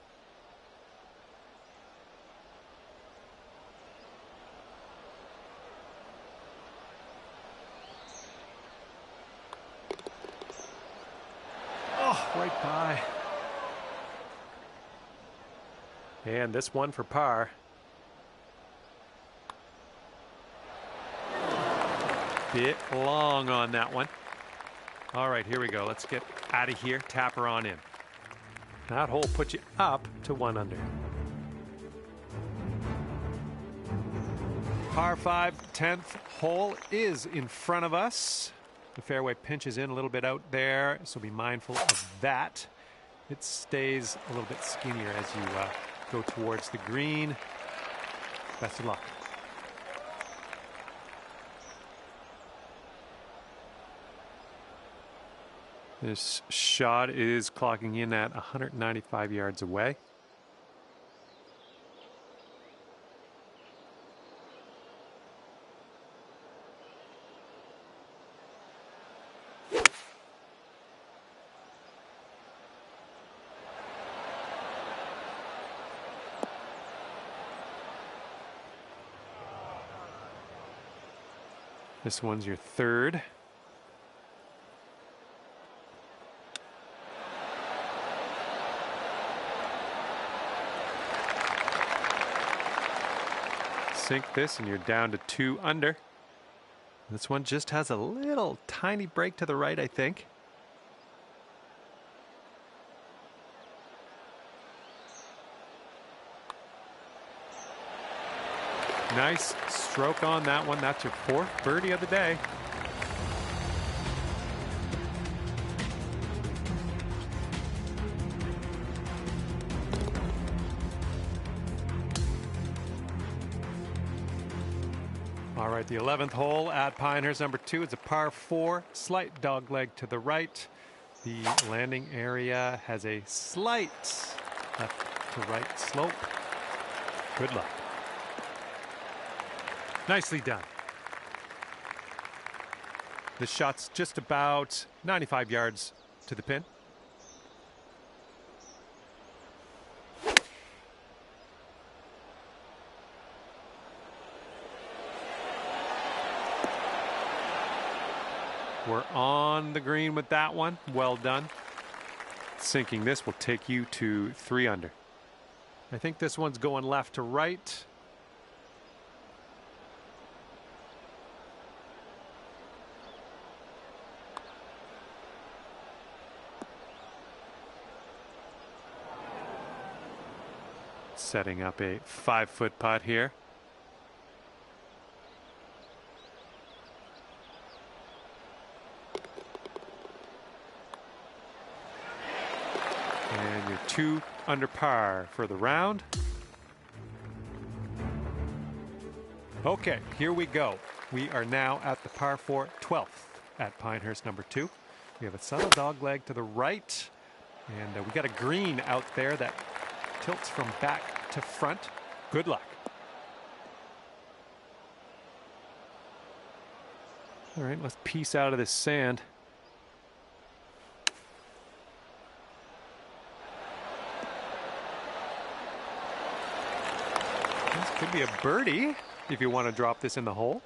Oh, right by. And this one for par. Bit long on that one. All right, here we go. Let's get out of here. Tap her on in. That hole puts you up to 1 under. Par 5, 10th hole is in front of us. The fairway pinches in a little bit out there, so be mindful of that. It stays a little bit skinnier as you go towards the green. Best of luck. This shot is clocking in at 195 yards away. This one's your third. Sink this and you're down to 2 under. This one just has a little tiny break to the right, I think. Nice stroke on that one. That's your 4th birdie of the day. All right, the 11th hole at Pinehurst number 2. It's a par 4, slight dog leg to the right. The landing area has a slight left to right slope. Good luck. Nicely done. This shot's just about 95 yards to the pin. We're on the green with that one. Well done. Sinking this will take you to 3 under. I think this one's going left to right. Setting up a 5-foot putt here. And you're 2 under par for the round. Okay, here we go. We are now at the par 4 12th at Pinehurst number 2. We have a subtle dog leg to the right, and we got a green out there that tilts from back to front. Good luck. All right, let's piece out of this sand. This could be a birdie if you want to drop this in the hole.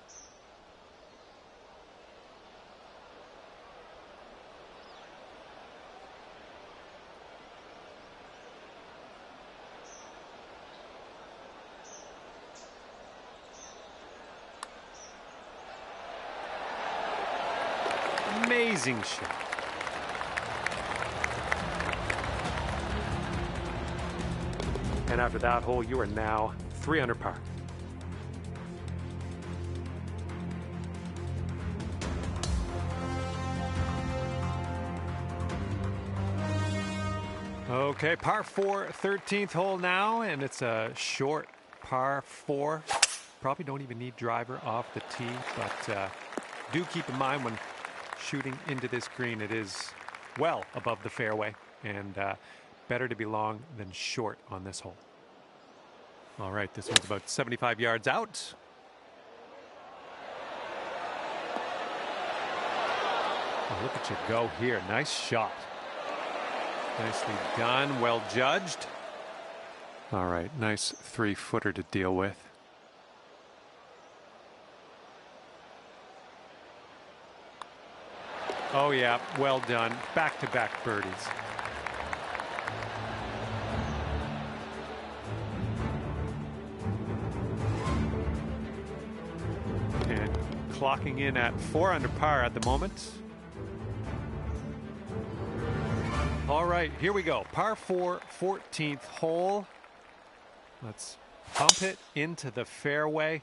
Amazing shot. And after that hole, you are now 3 under par. Okay, par 4, 13th hole now, and it's a short par 4. Probably don't even need driver off the tee, but do keep in mind when shooting into this green, it is well above the fairway, and better to be long than short on this hole. All right, this one's about 75 yards out. Oh, look at you go here. Nice shot. Nicely done. Well judged. All right, nice 3-footer to deal with. Oh, yeah, well done. Back-to-back birdies. And clocking in at 4 under par at the moment. All right, here we go. Par 4, 14th hole. Let's pump it into the fairway,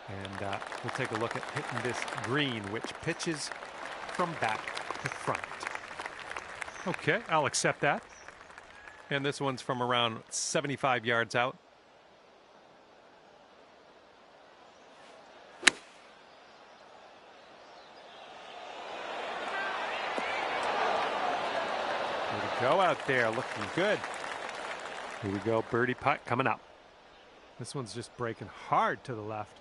and we'll take a look at hitting this green, which pitches from back to front. Okay, I'll accept that. And this one's from around 75 yards out. Way to go out there, looking good. Here we go, birdie putt coming up. This one's just breaking hard to the left.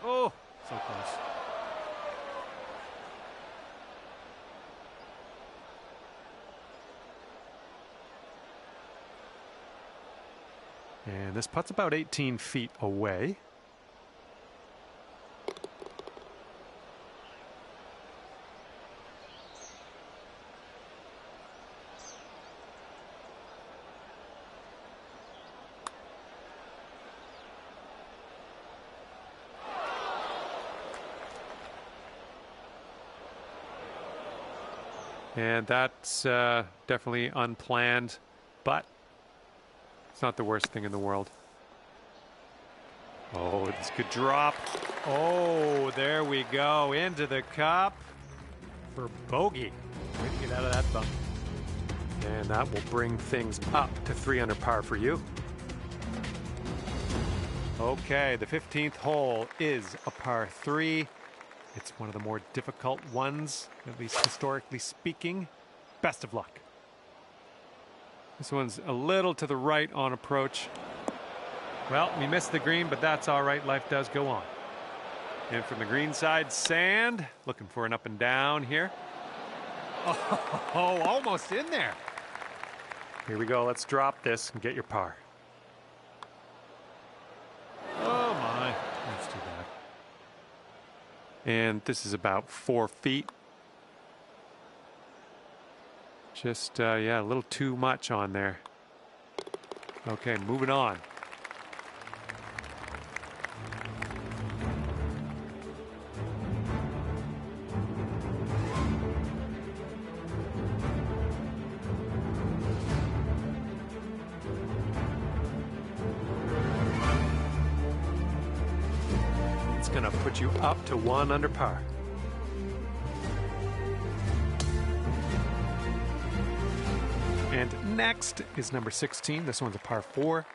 Oh, so close. And this putt's about 18 feet away. And that's definitely unplanned, but it's not the worst thing in the world. Oh, this could drop. Oh, there we go. Into the cup for bogey. Way to get out of that bump. And that will bring things up to 3 under par for you. Okay, the 15th hole is a par 3. It's one of the more difficult ones, at least historically speaking. Best of luck. This one's a little to the right on approach. Well, we missed the green, but that's all right. Life does go on. And from the green side, sand. Looking for an up and down here. Oh, almost in there. Here we go. Let's drop this and get your par. Oh, my. That's too bad. And this is about 4 feet. Just, yeah, a little too much on there. Okay, moving on. It's going to put you up to 1 under par. And next is number 16. This one's a par 4.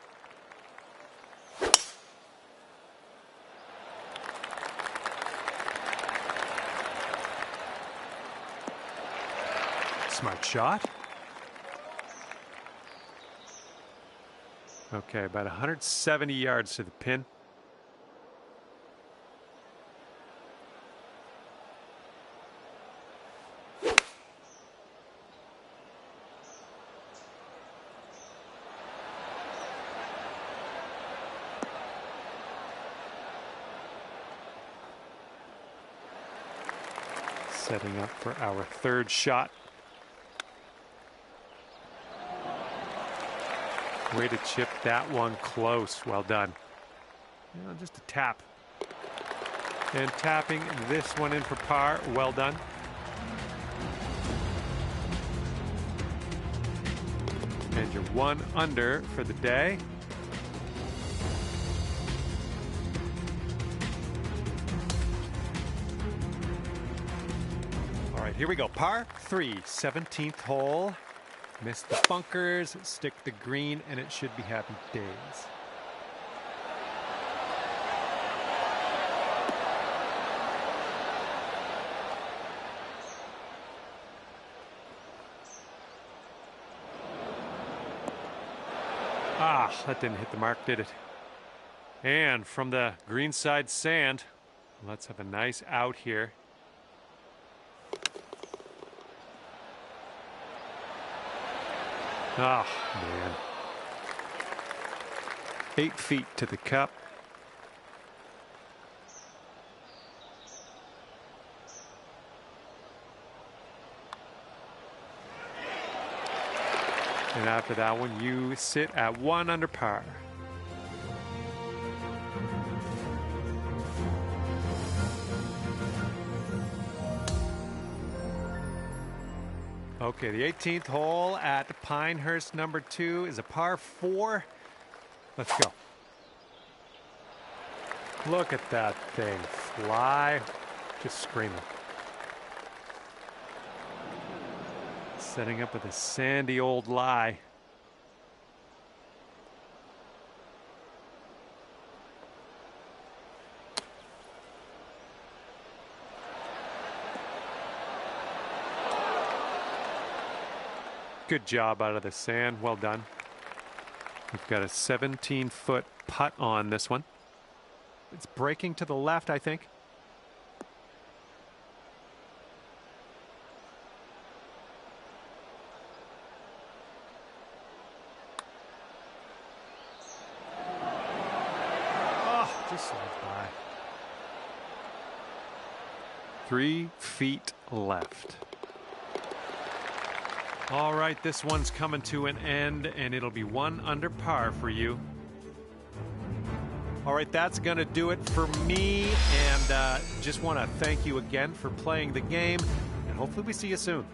Smart shot. Okay, about 170 yards to the pin. Setting up for our 3rd shot. Way to chip that one close. Well done. You know, just a tap. And tapping this one in for par. Well done. And you're 1 under for the day. All right, here we go. Par 3, 17th hole. Miss the bunkers, stick the green, and it should be happy days. Ah, that didn't hit the mark, did it? And from the greenside sand, let's have a nice out here. Oh, man. 8 feet to the cup. And after that one, you sit at 1 under par. Okay, the 18th hole at Pinehurst number 2 is a par 4. Let's go. Look at that thing fly. Just screaming. Setting up with a sandy old lie. Good job out of the sand. Well done. We've got a 17-foot putt on this one. It's breaking to the left, I think. Oh, just slides by. 3 feet left. All right, this one's coming to an end, and it'll be 1 under par for you. All right, that's going to do it for me, and just want to thank you again for playing the game, and hopefully we see you soon.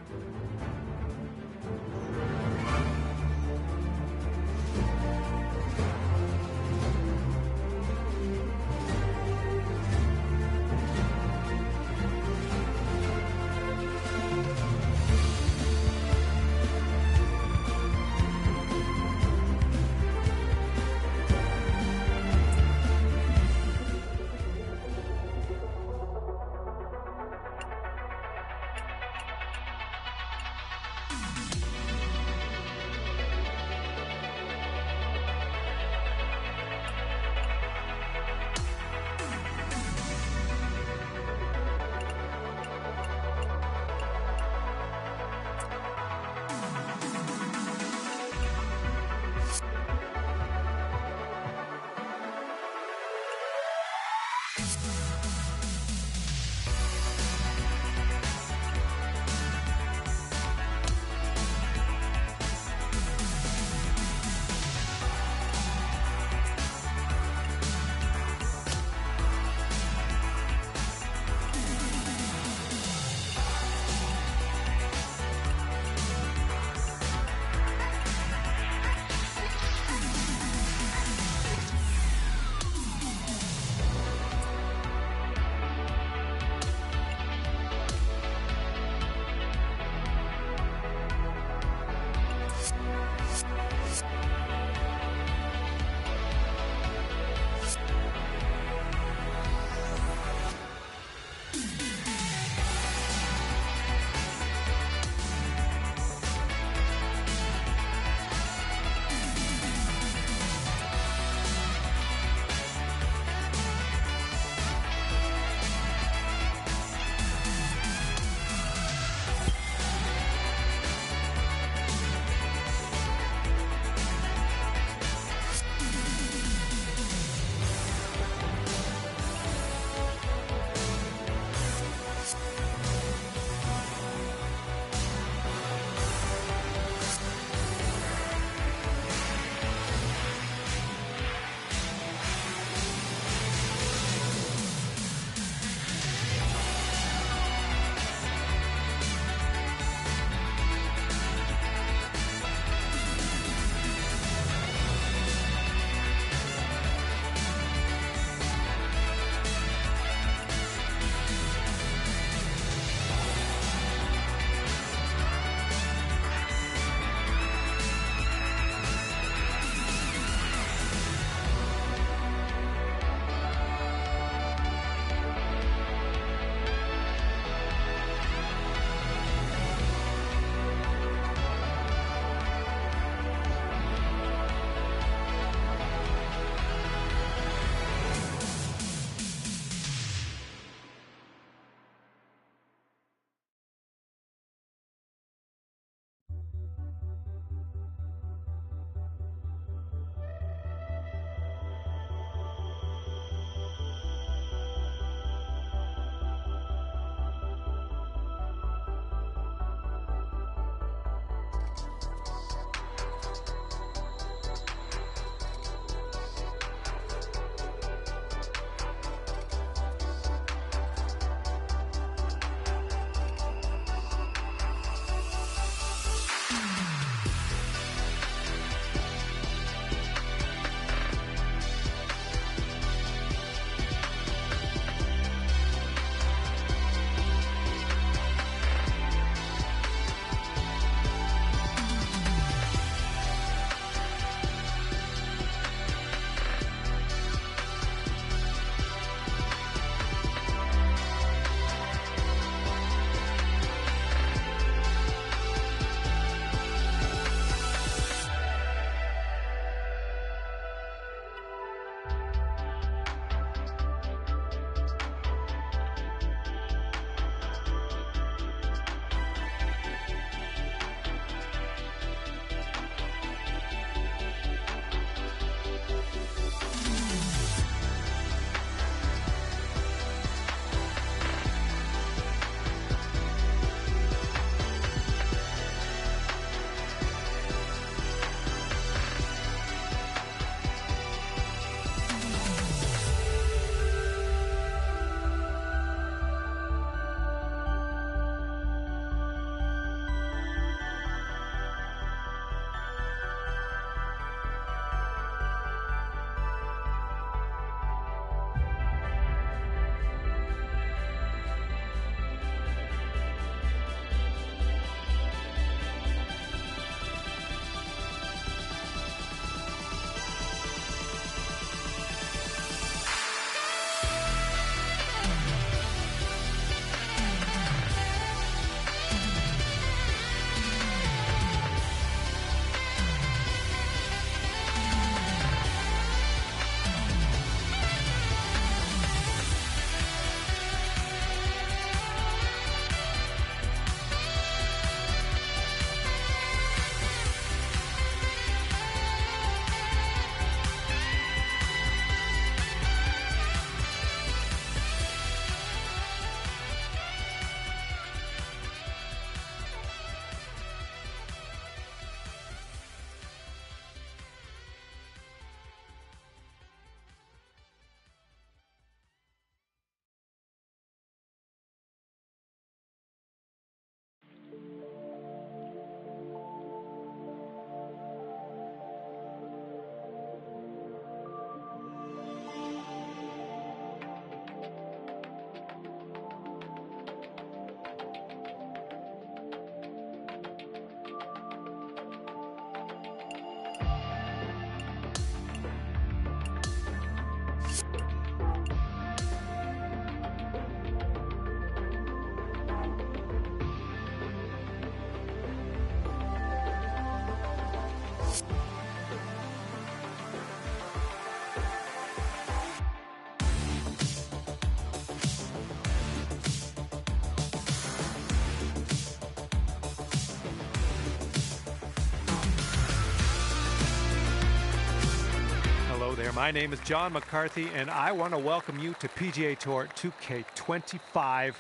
My name is John McCarthy, and I want to welcome you to PGA Tour 2K25.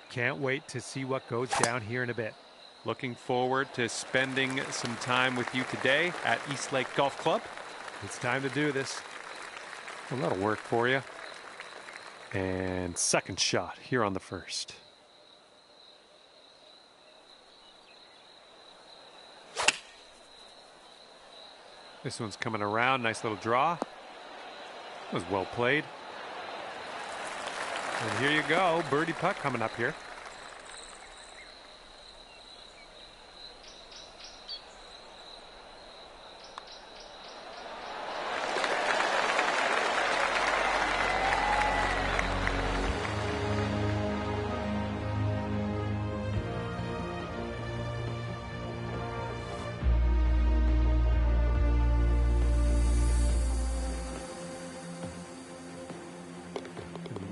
Can't wait to see what goes down here in a bit. Looking forward to spending some time with you today at East Lake Golf Club. It's time to do this. Well, that'll work for you. And second shot here on the first. This one's coming around. Nice little draw. That was well played. And here you go. Birdie putt coming up here.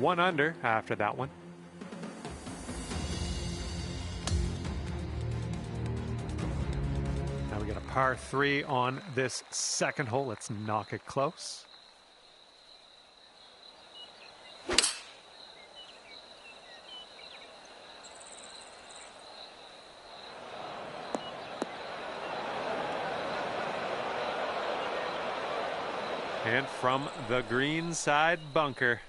One under after that one. Now we got a par 3 on this second hole. Let's knock it close. And from the green side bunker.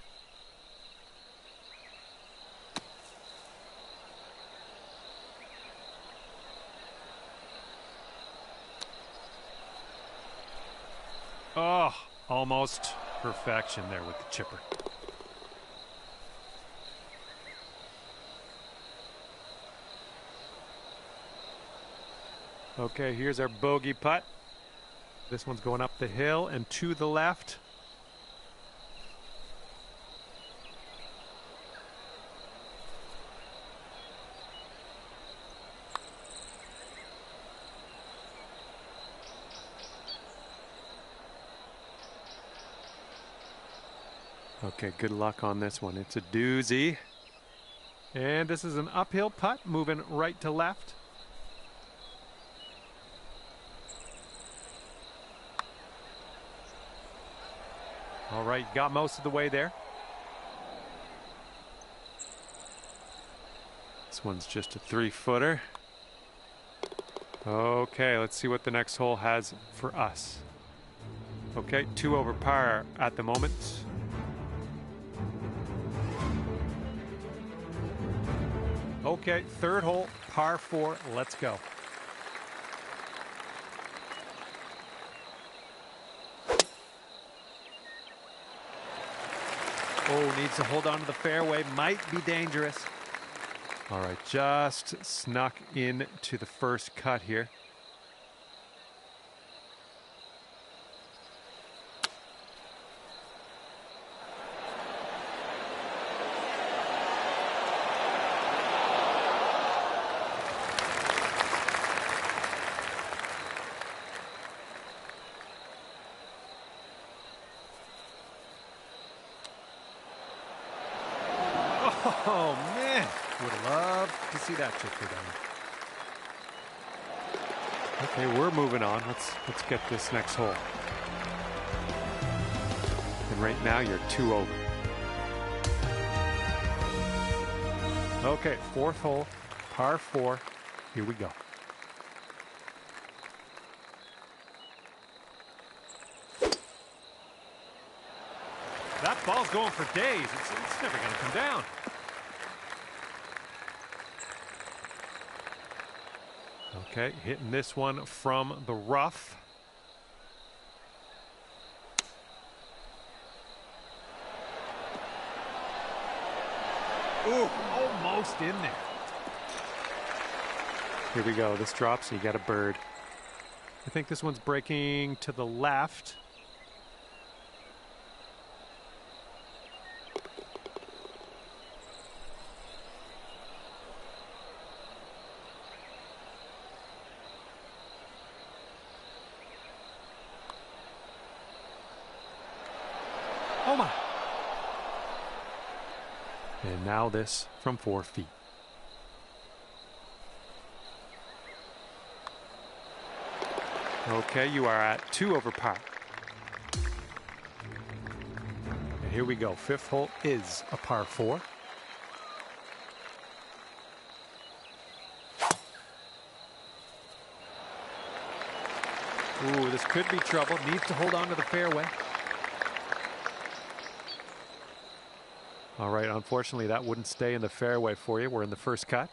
Oh, almost perfection there with the chipper. Okay, here's our bogey putt. This one's going up the hill and to the left. Okay, good luck on this one. It's a doozy. And this is an uphill putt, moving right to left. All right, got most of the way there. This one's just a 3-footer. Okay, let's see what the next hole has for us. Okay, 2 over par at the moment. Okay, third hole, par 4. Let's go. Oh, needs to hold on to the fairway. Might be dangerous. All right, just snuck into the first cut here. Oh, man. Would have loved to see that chipper down. Okay, we're moving on. Let's get this next hole. And right now you're 2 over. Okay, fourth hole, par 4. Here we go. That ball's going for days. It's never going to come down. Okay, hitting this one from the rough. Ooh, almost in there. Here we go. This drops and you got a bird. I think this one's breaking to the left. Oh my. And now this from 4 feet. Okay, you are at 2 over par. And here we go. Fifth hole is a par 4. Ooh, this could be trouble. Needs to hold on to the fairway. All right, unfortunately, that wouldn't stay in the fairway for you. We're in the first cut.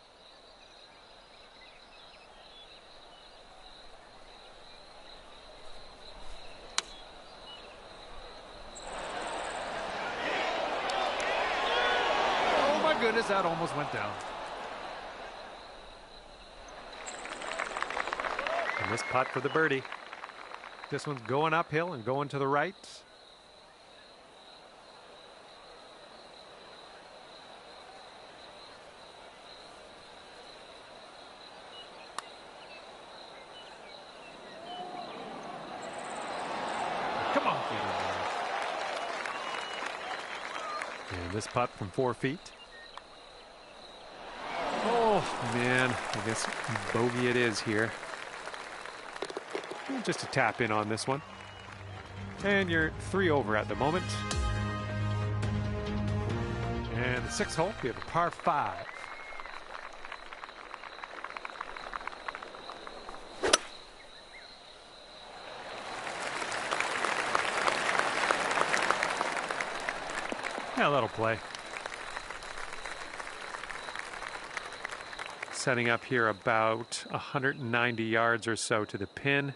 Oh my goodness, that almost went down. And this putt for the birdie. This one's going uphill and going to the right. Come on, get in there. And this putt from 4 feet. Oh, man. I guess bogey it is here. Just a tap in on this one. And you're 3 over at the moment. And the 6th hole, we have a par 5. Yeah, that'll play. Setting up here about 190 yards or so to the pin.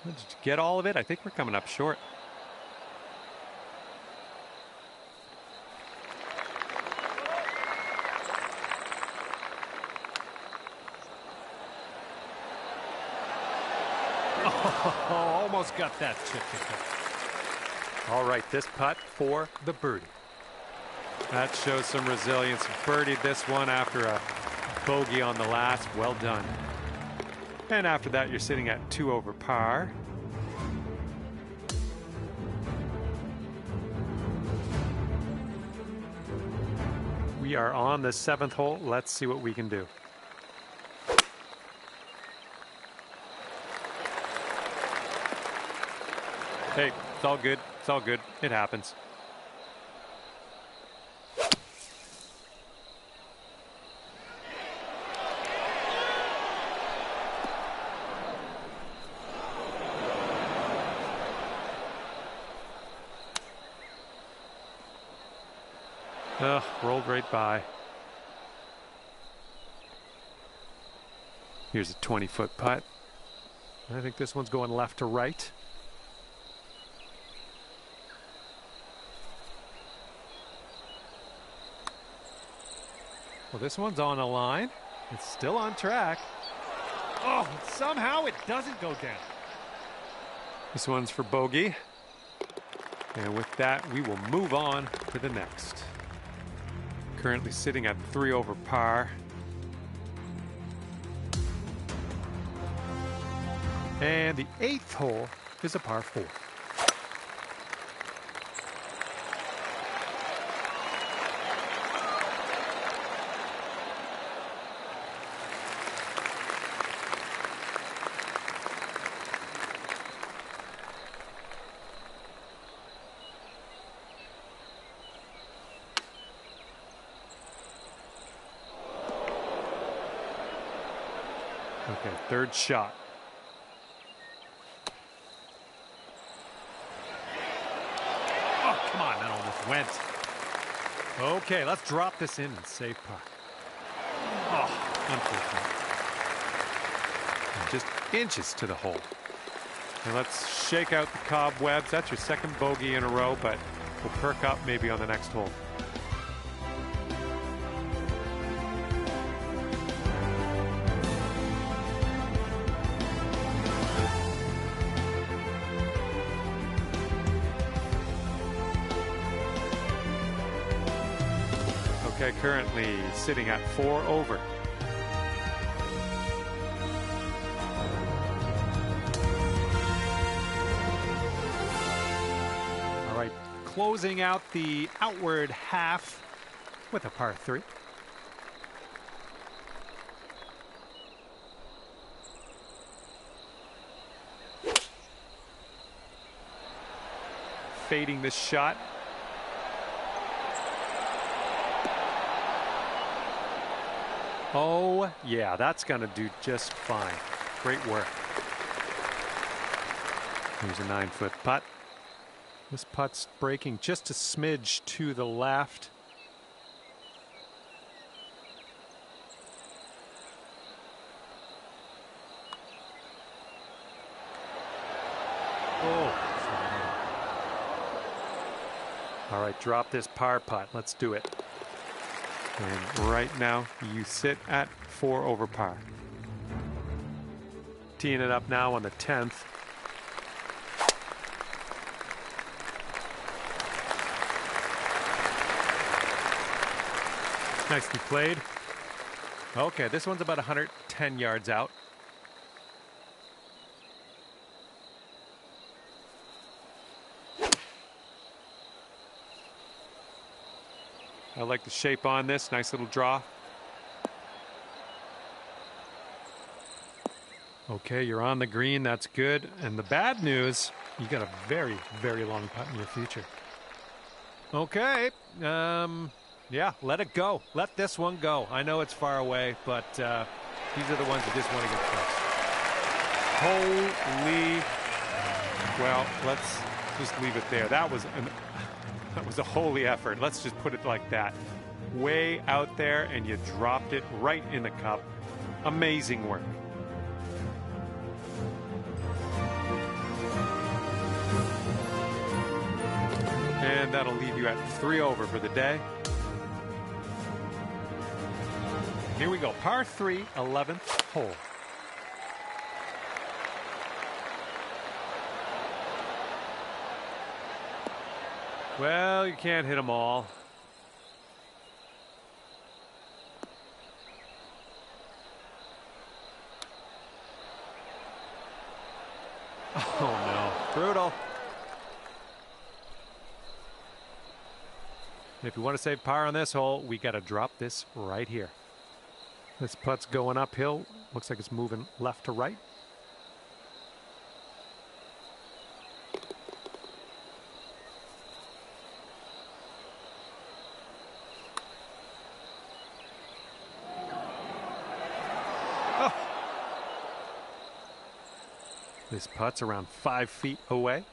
Did you get all of it? I think we're coming up short. Oh, almost got that chip. All right, this putt for the birdie. That shows some resilience. Birdied this one after a bogey on the last. Well done. And after that, you're sitting at 2 over par. We are on the 7th hole. Let's see what we can do. Hey, it's all good. It's all good. It happens. Rolled right by. Here's a 20-foot putt. I think this one's going left to right. Well, this one's on a line. It's still on track. Oh, somehow it doesn't go down. This one's for bogey. And with that, we will move on to the next. Currently sitting at 3 over par. And the 8th hole is a par 4. Okay, 3rd shot. Oh, come on, that almost went. Okay, let's drop this in and save putt. Oh, unfortunate. And just inches to the hole. And let's shake out the cobwebs. That's your 2nd bogey in a row, but we'll perk up maybe on the next hole. Okay, currently sitting at 4 over. All right, closing out the outward half with a par 3. Fading this shot. Oh, yeah, that's going to do just fine. Great work. Here's a 9-foot putt. This putt's breaking just a smidge to the left. Oh. All right, drop this par putt. Let's do it. And right now, you sit at 4 over par. Teeing it up now on the 10th. Nicely played. Okay, this one's about 110 yards out. I like the shape on this. Nice little draw. Okay, you're on the green. That's good. And the bad news, you got a very, very long putt in your future. Okay. Yeah, let it go. Let this one go. I know it's far away, but these are the ones that just want to get close. Holy. Well, let's just leave it there. That was a holy effort. Let's just put it like that. Way out there, and you dropped it right in the cup. Amazing work. And that'll leave you at 3 over for the day. Here we go. Par 3, 11th hole. Well, you can't hit them all. Oh, no. Brutal. If you want to save par on this hole, we got to drop this right here. This putt's going uphill. Looks like it's moving left to right. Oh. This putt's around 5 feet away.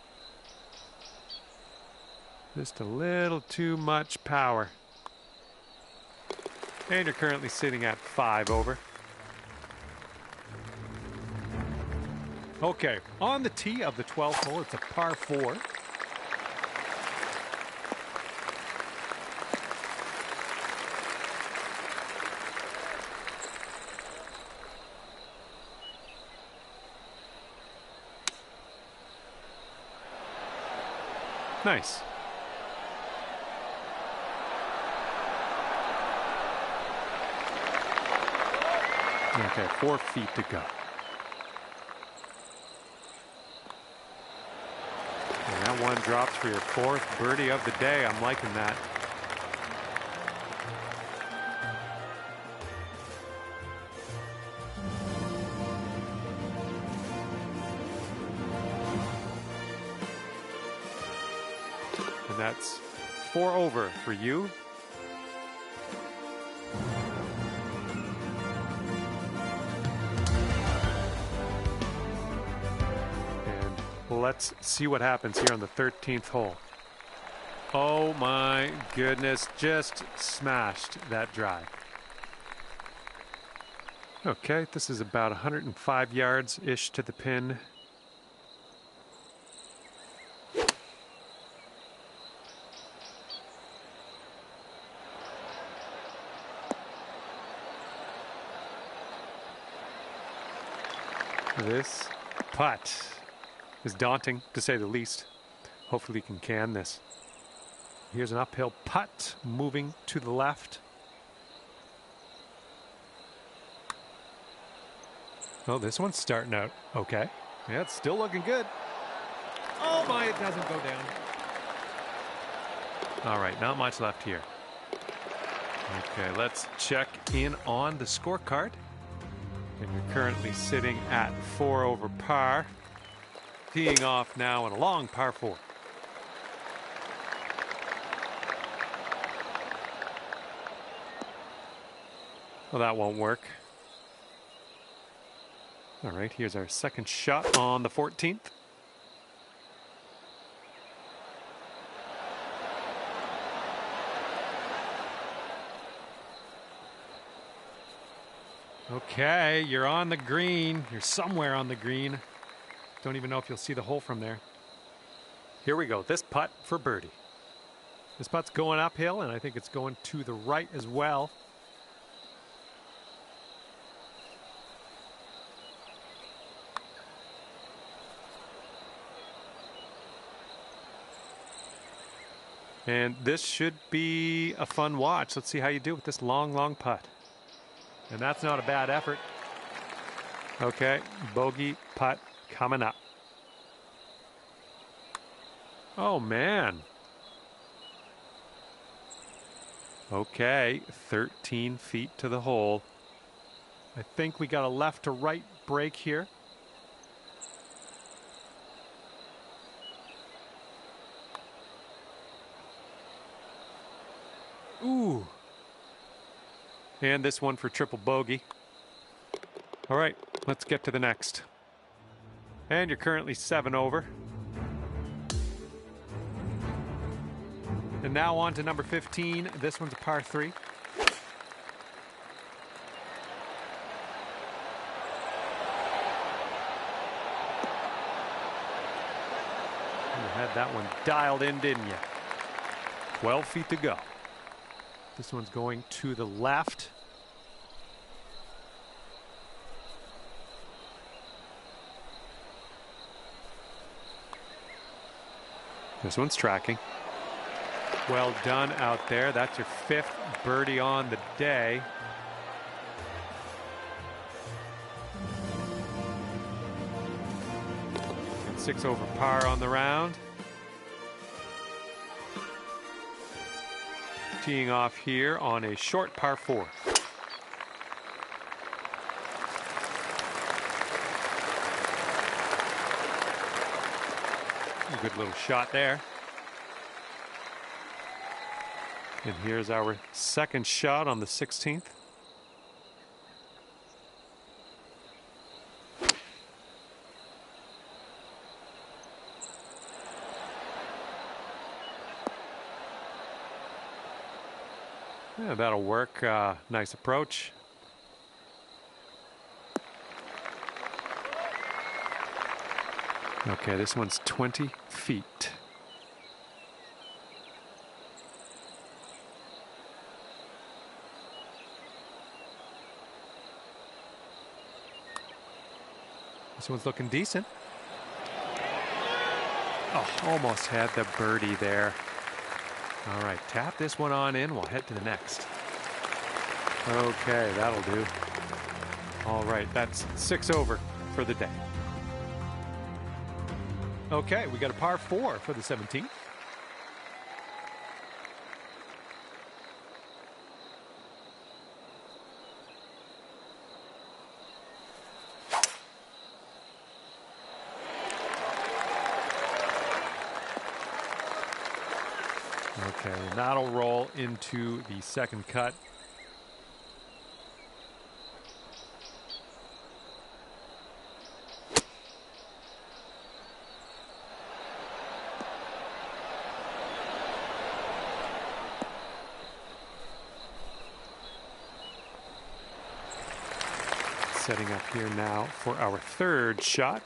Just a little too much power. And you're currently sitting at 5 over. Okay, on the tee of the 12th hole, it's a par 4. Nice. Okay, 4 feet to go. And that one drops for your 4th birdie of the day. I'm liking that. And that's 4 over for you. Let's see what happens here on the 13th hole. Oh my goodness, just smashed that drive. Okay, this is about 105 yards-ish to the pin. This putt is daunting, to say the least. Hopefully he can this. Here's an uphill putt moving to the left. Oh, this one's starting out okay. Yeah, it's still looking good. Oh my, it doesn't go down. All right, not much left here. Okay, let's check in on the scorecard. And you're currently sitting at 4 over par. Teeing off now on a long par 4. Well, that won't work. All right, here's our second shot on the 14th. Okay, you're on the green. You're somewhere on the green. Don't even know if you'll see the hole from there. Here we go. This putt for birdie. This putt's going uphill, and I think it's going to the right as well. And this should be a fun watch. Let's see how you do with this long, long putt. And that's not a bad effort. Okay, bogey putt coming up. Oh, man. Okay, 13 feet to the hole. I think we got a left to right break here. Ooh. And this one for triple bogey. All right, let's get to the next. And you're currently 7 over. And now on to number 15. This one's a par 3. You had that one dialed in, didn't you? 12 feet to go. This one's going to the left. This one's tracking. Well done out there. That's your 5th birdie on the day. And 6 over par on the round. Teeing off here on a short par 4. A good little shot there. And here's our second shot on the 16th. Yeah, that'll work. Nice approach. Okay, this one's 20 feet. This one's looking decent. Oh, almost had the birdie there. All right, tap this one on in. We'll head to the next. Okay, that'll do. All right, that's 6 over for the day. Okay, we got a par 4 for the 17th. Okay, and that'll roll into the second cut. Setting up here now for our third shot.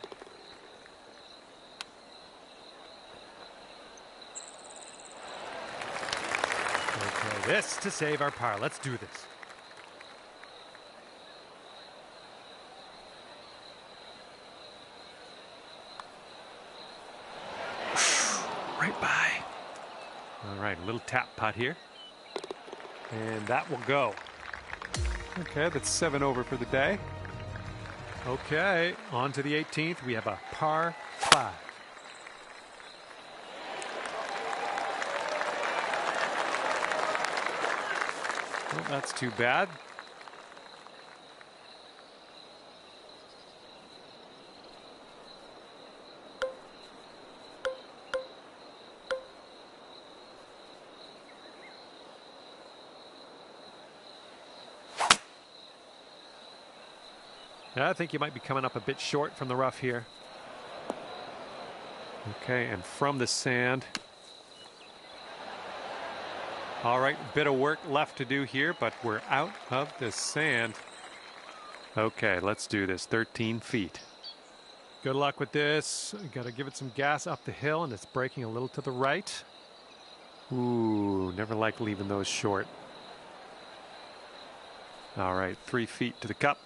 Okay, this to save our par. Let's do this. Right by. All right, a little tap putt here. And that will go. Okay, that's 7 over for the day. Okay, on to the 18th. We have a par 5. Well, that's too bad. I think you might be coming up a bit short from the rough here. Okay, and from the sand. All right, bit of work left to do here, but we're out of the sand. Okay, let's do this. 13 feet. Good luck with this. Got to give it some gas up the hill, and it's breaking a little to the right. Ooh, never like leaving those short. All right, 3 feet to the cup.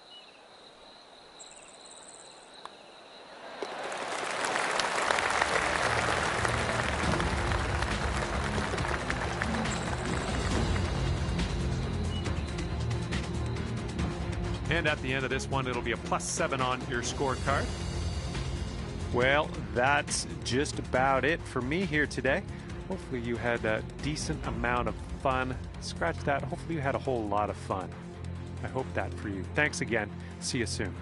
And at the end of this one, it'll be a +7 on your scorecard. Well, that's just about it for me here today. Hopefully you had a decent amount of fun. Scratch that. Hopefully you had a whole lot of fun. I hope that for you. Thanks again. See you soon.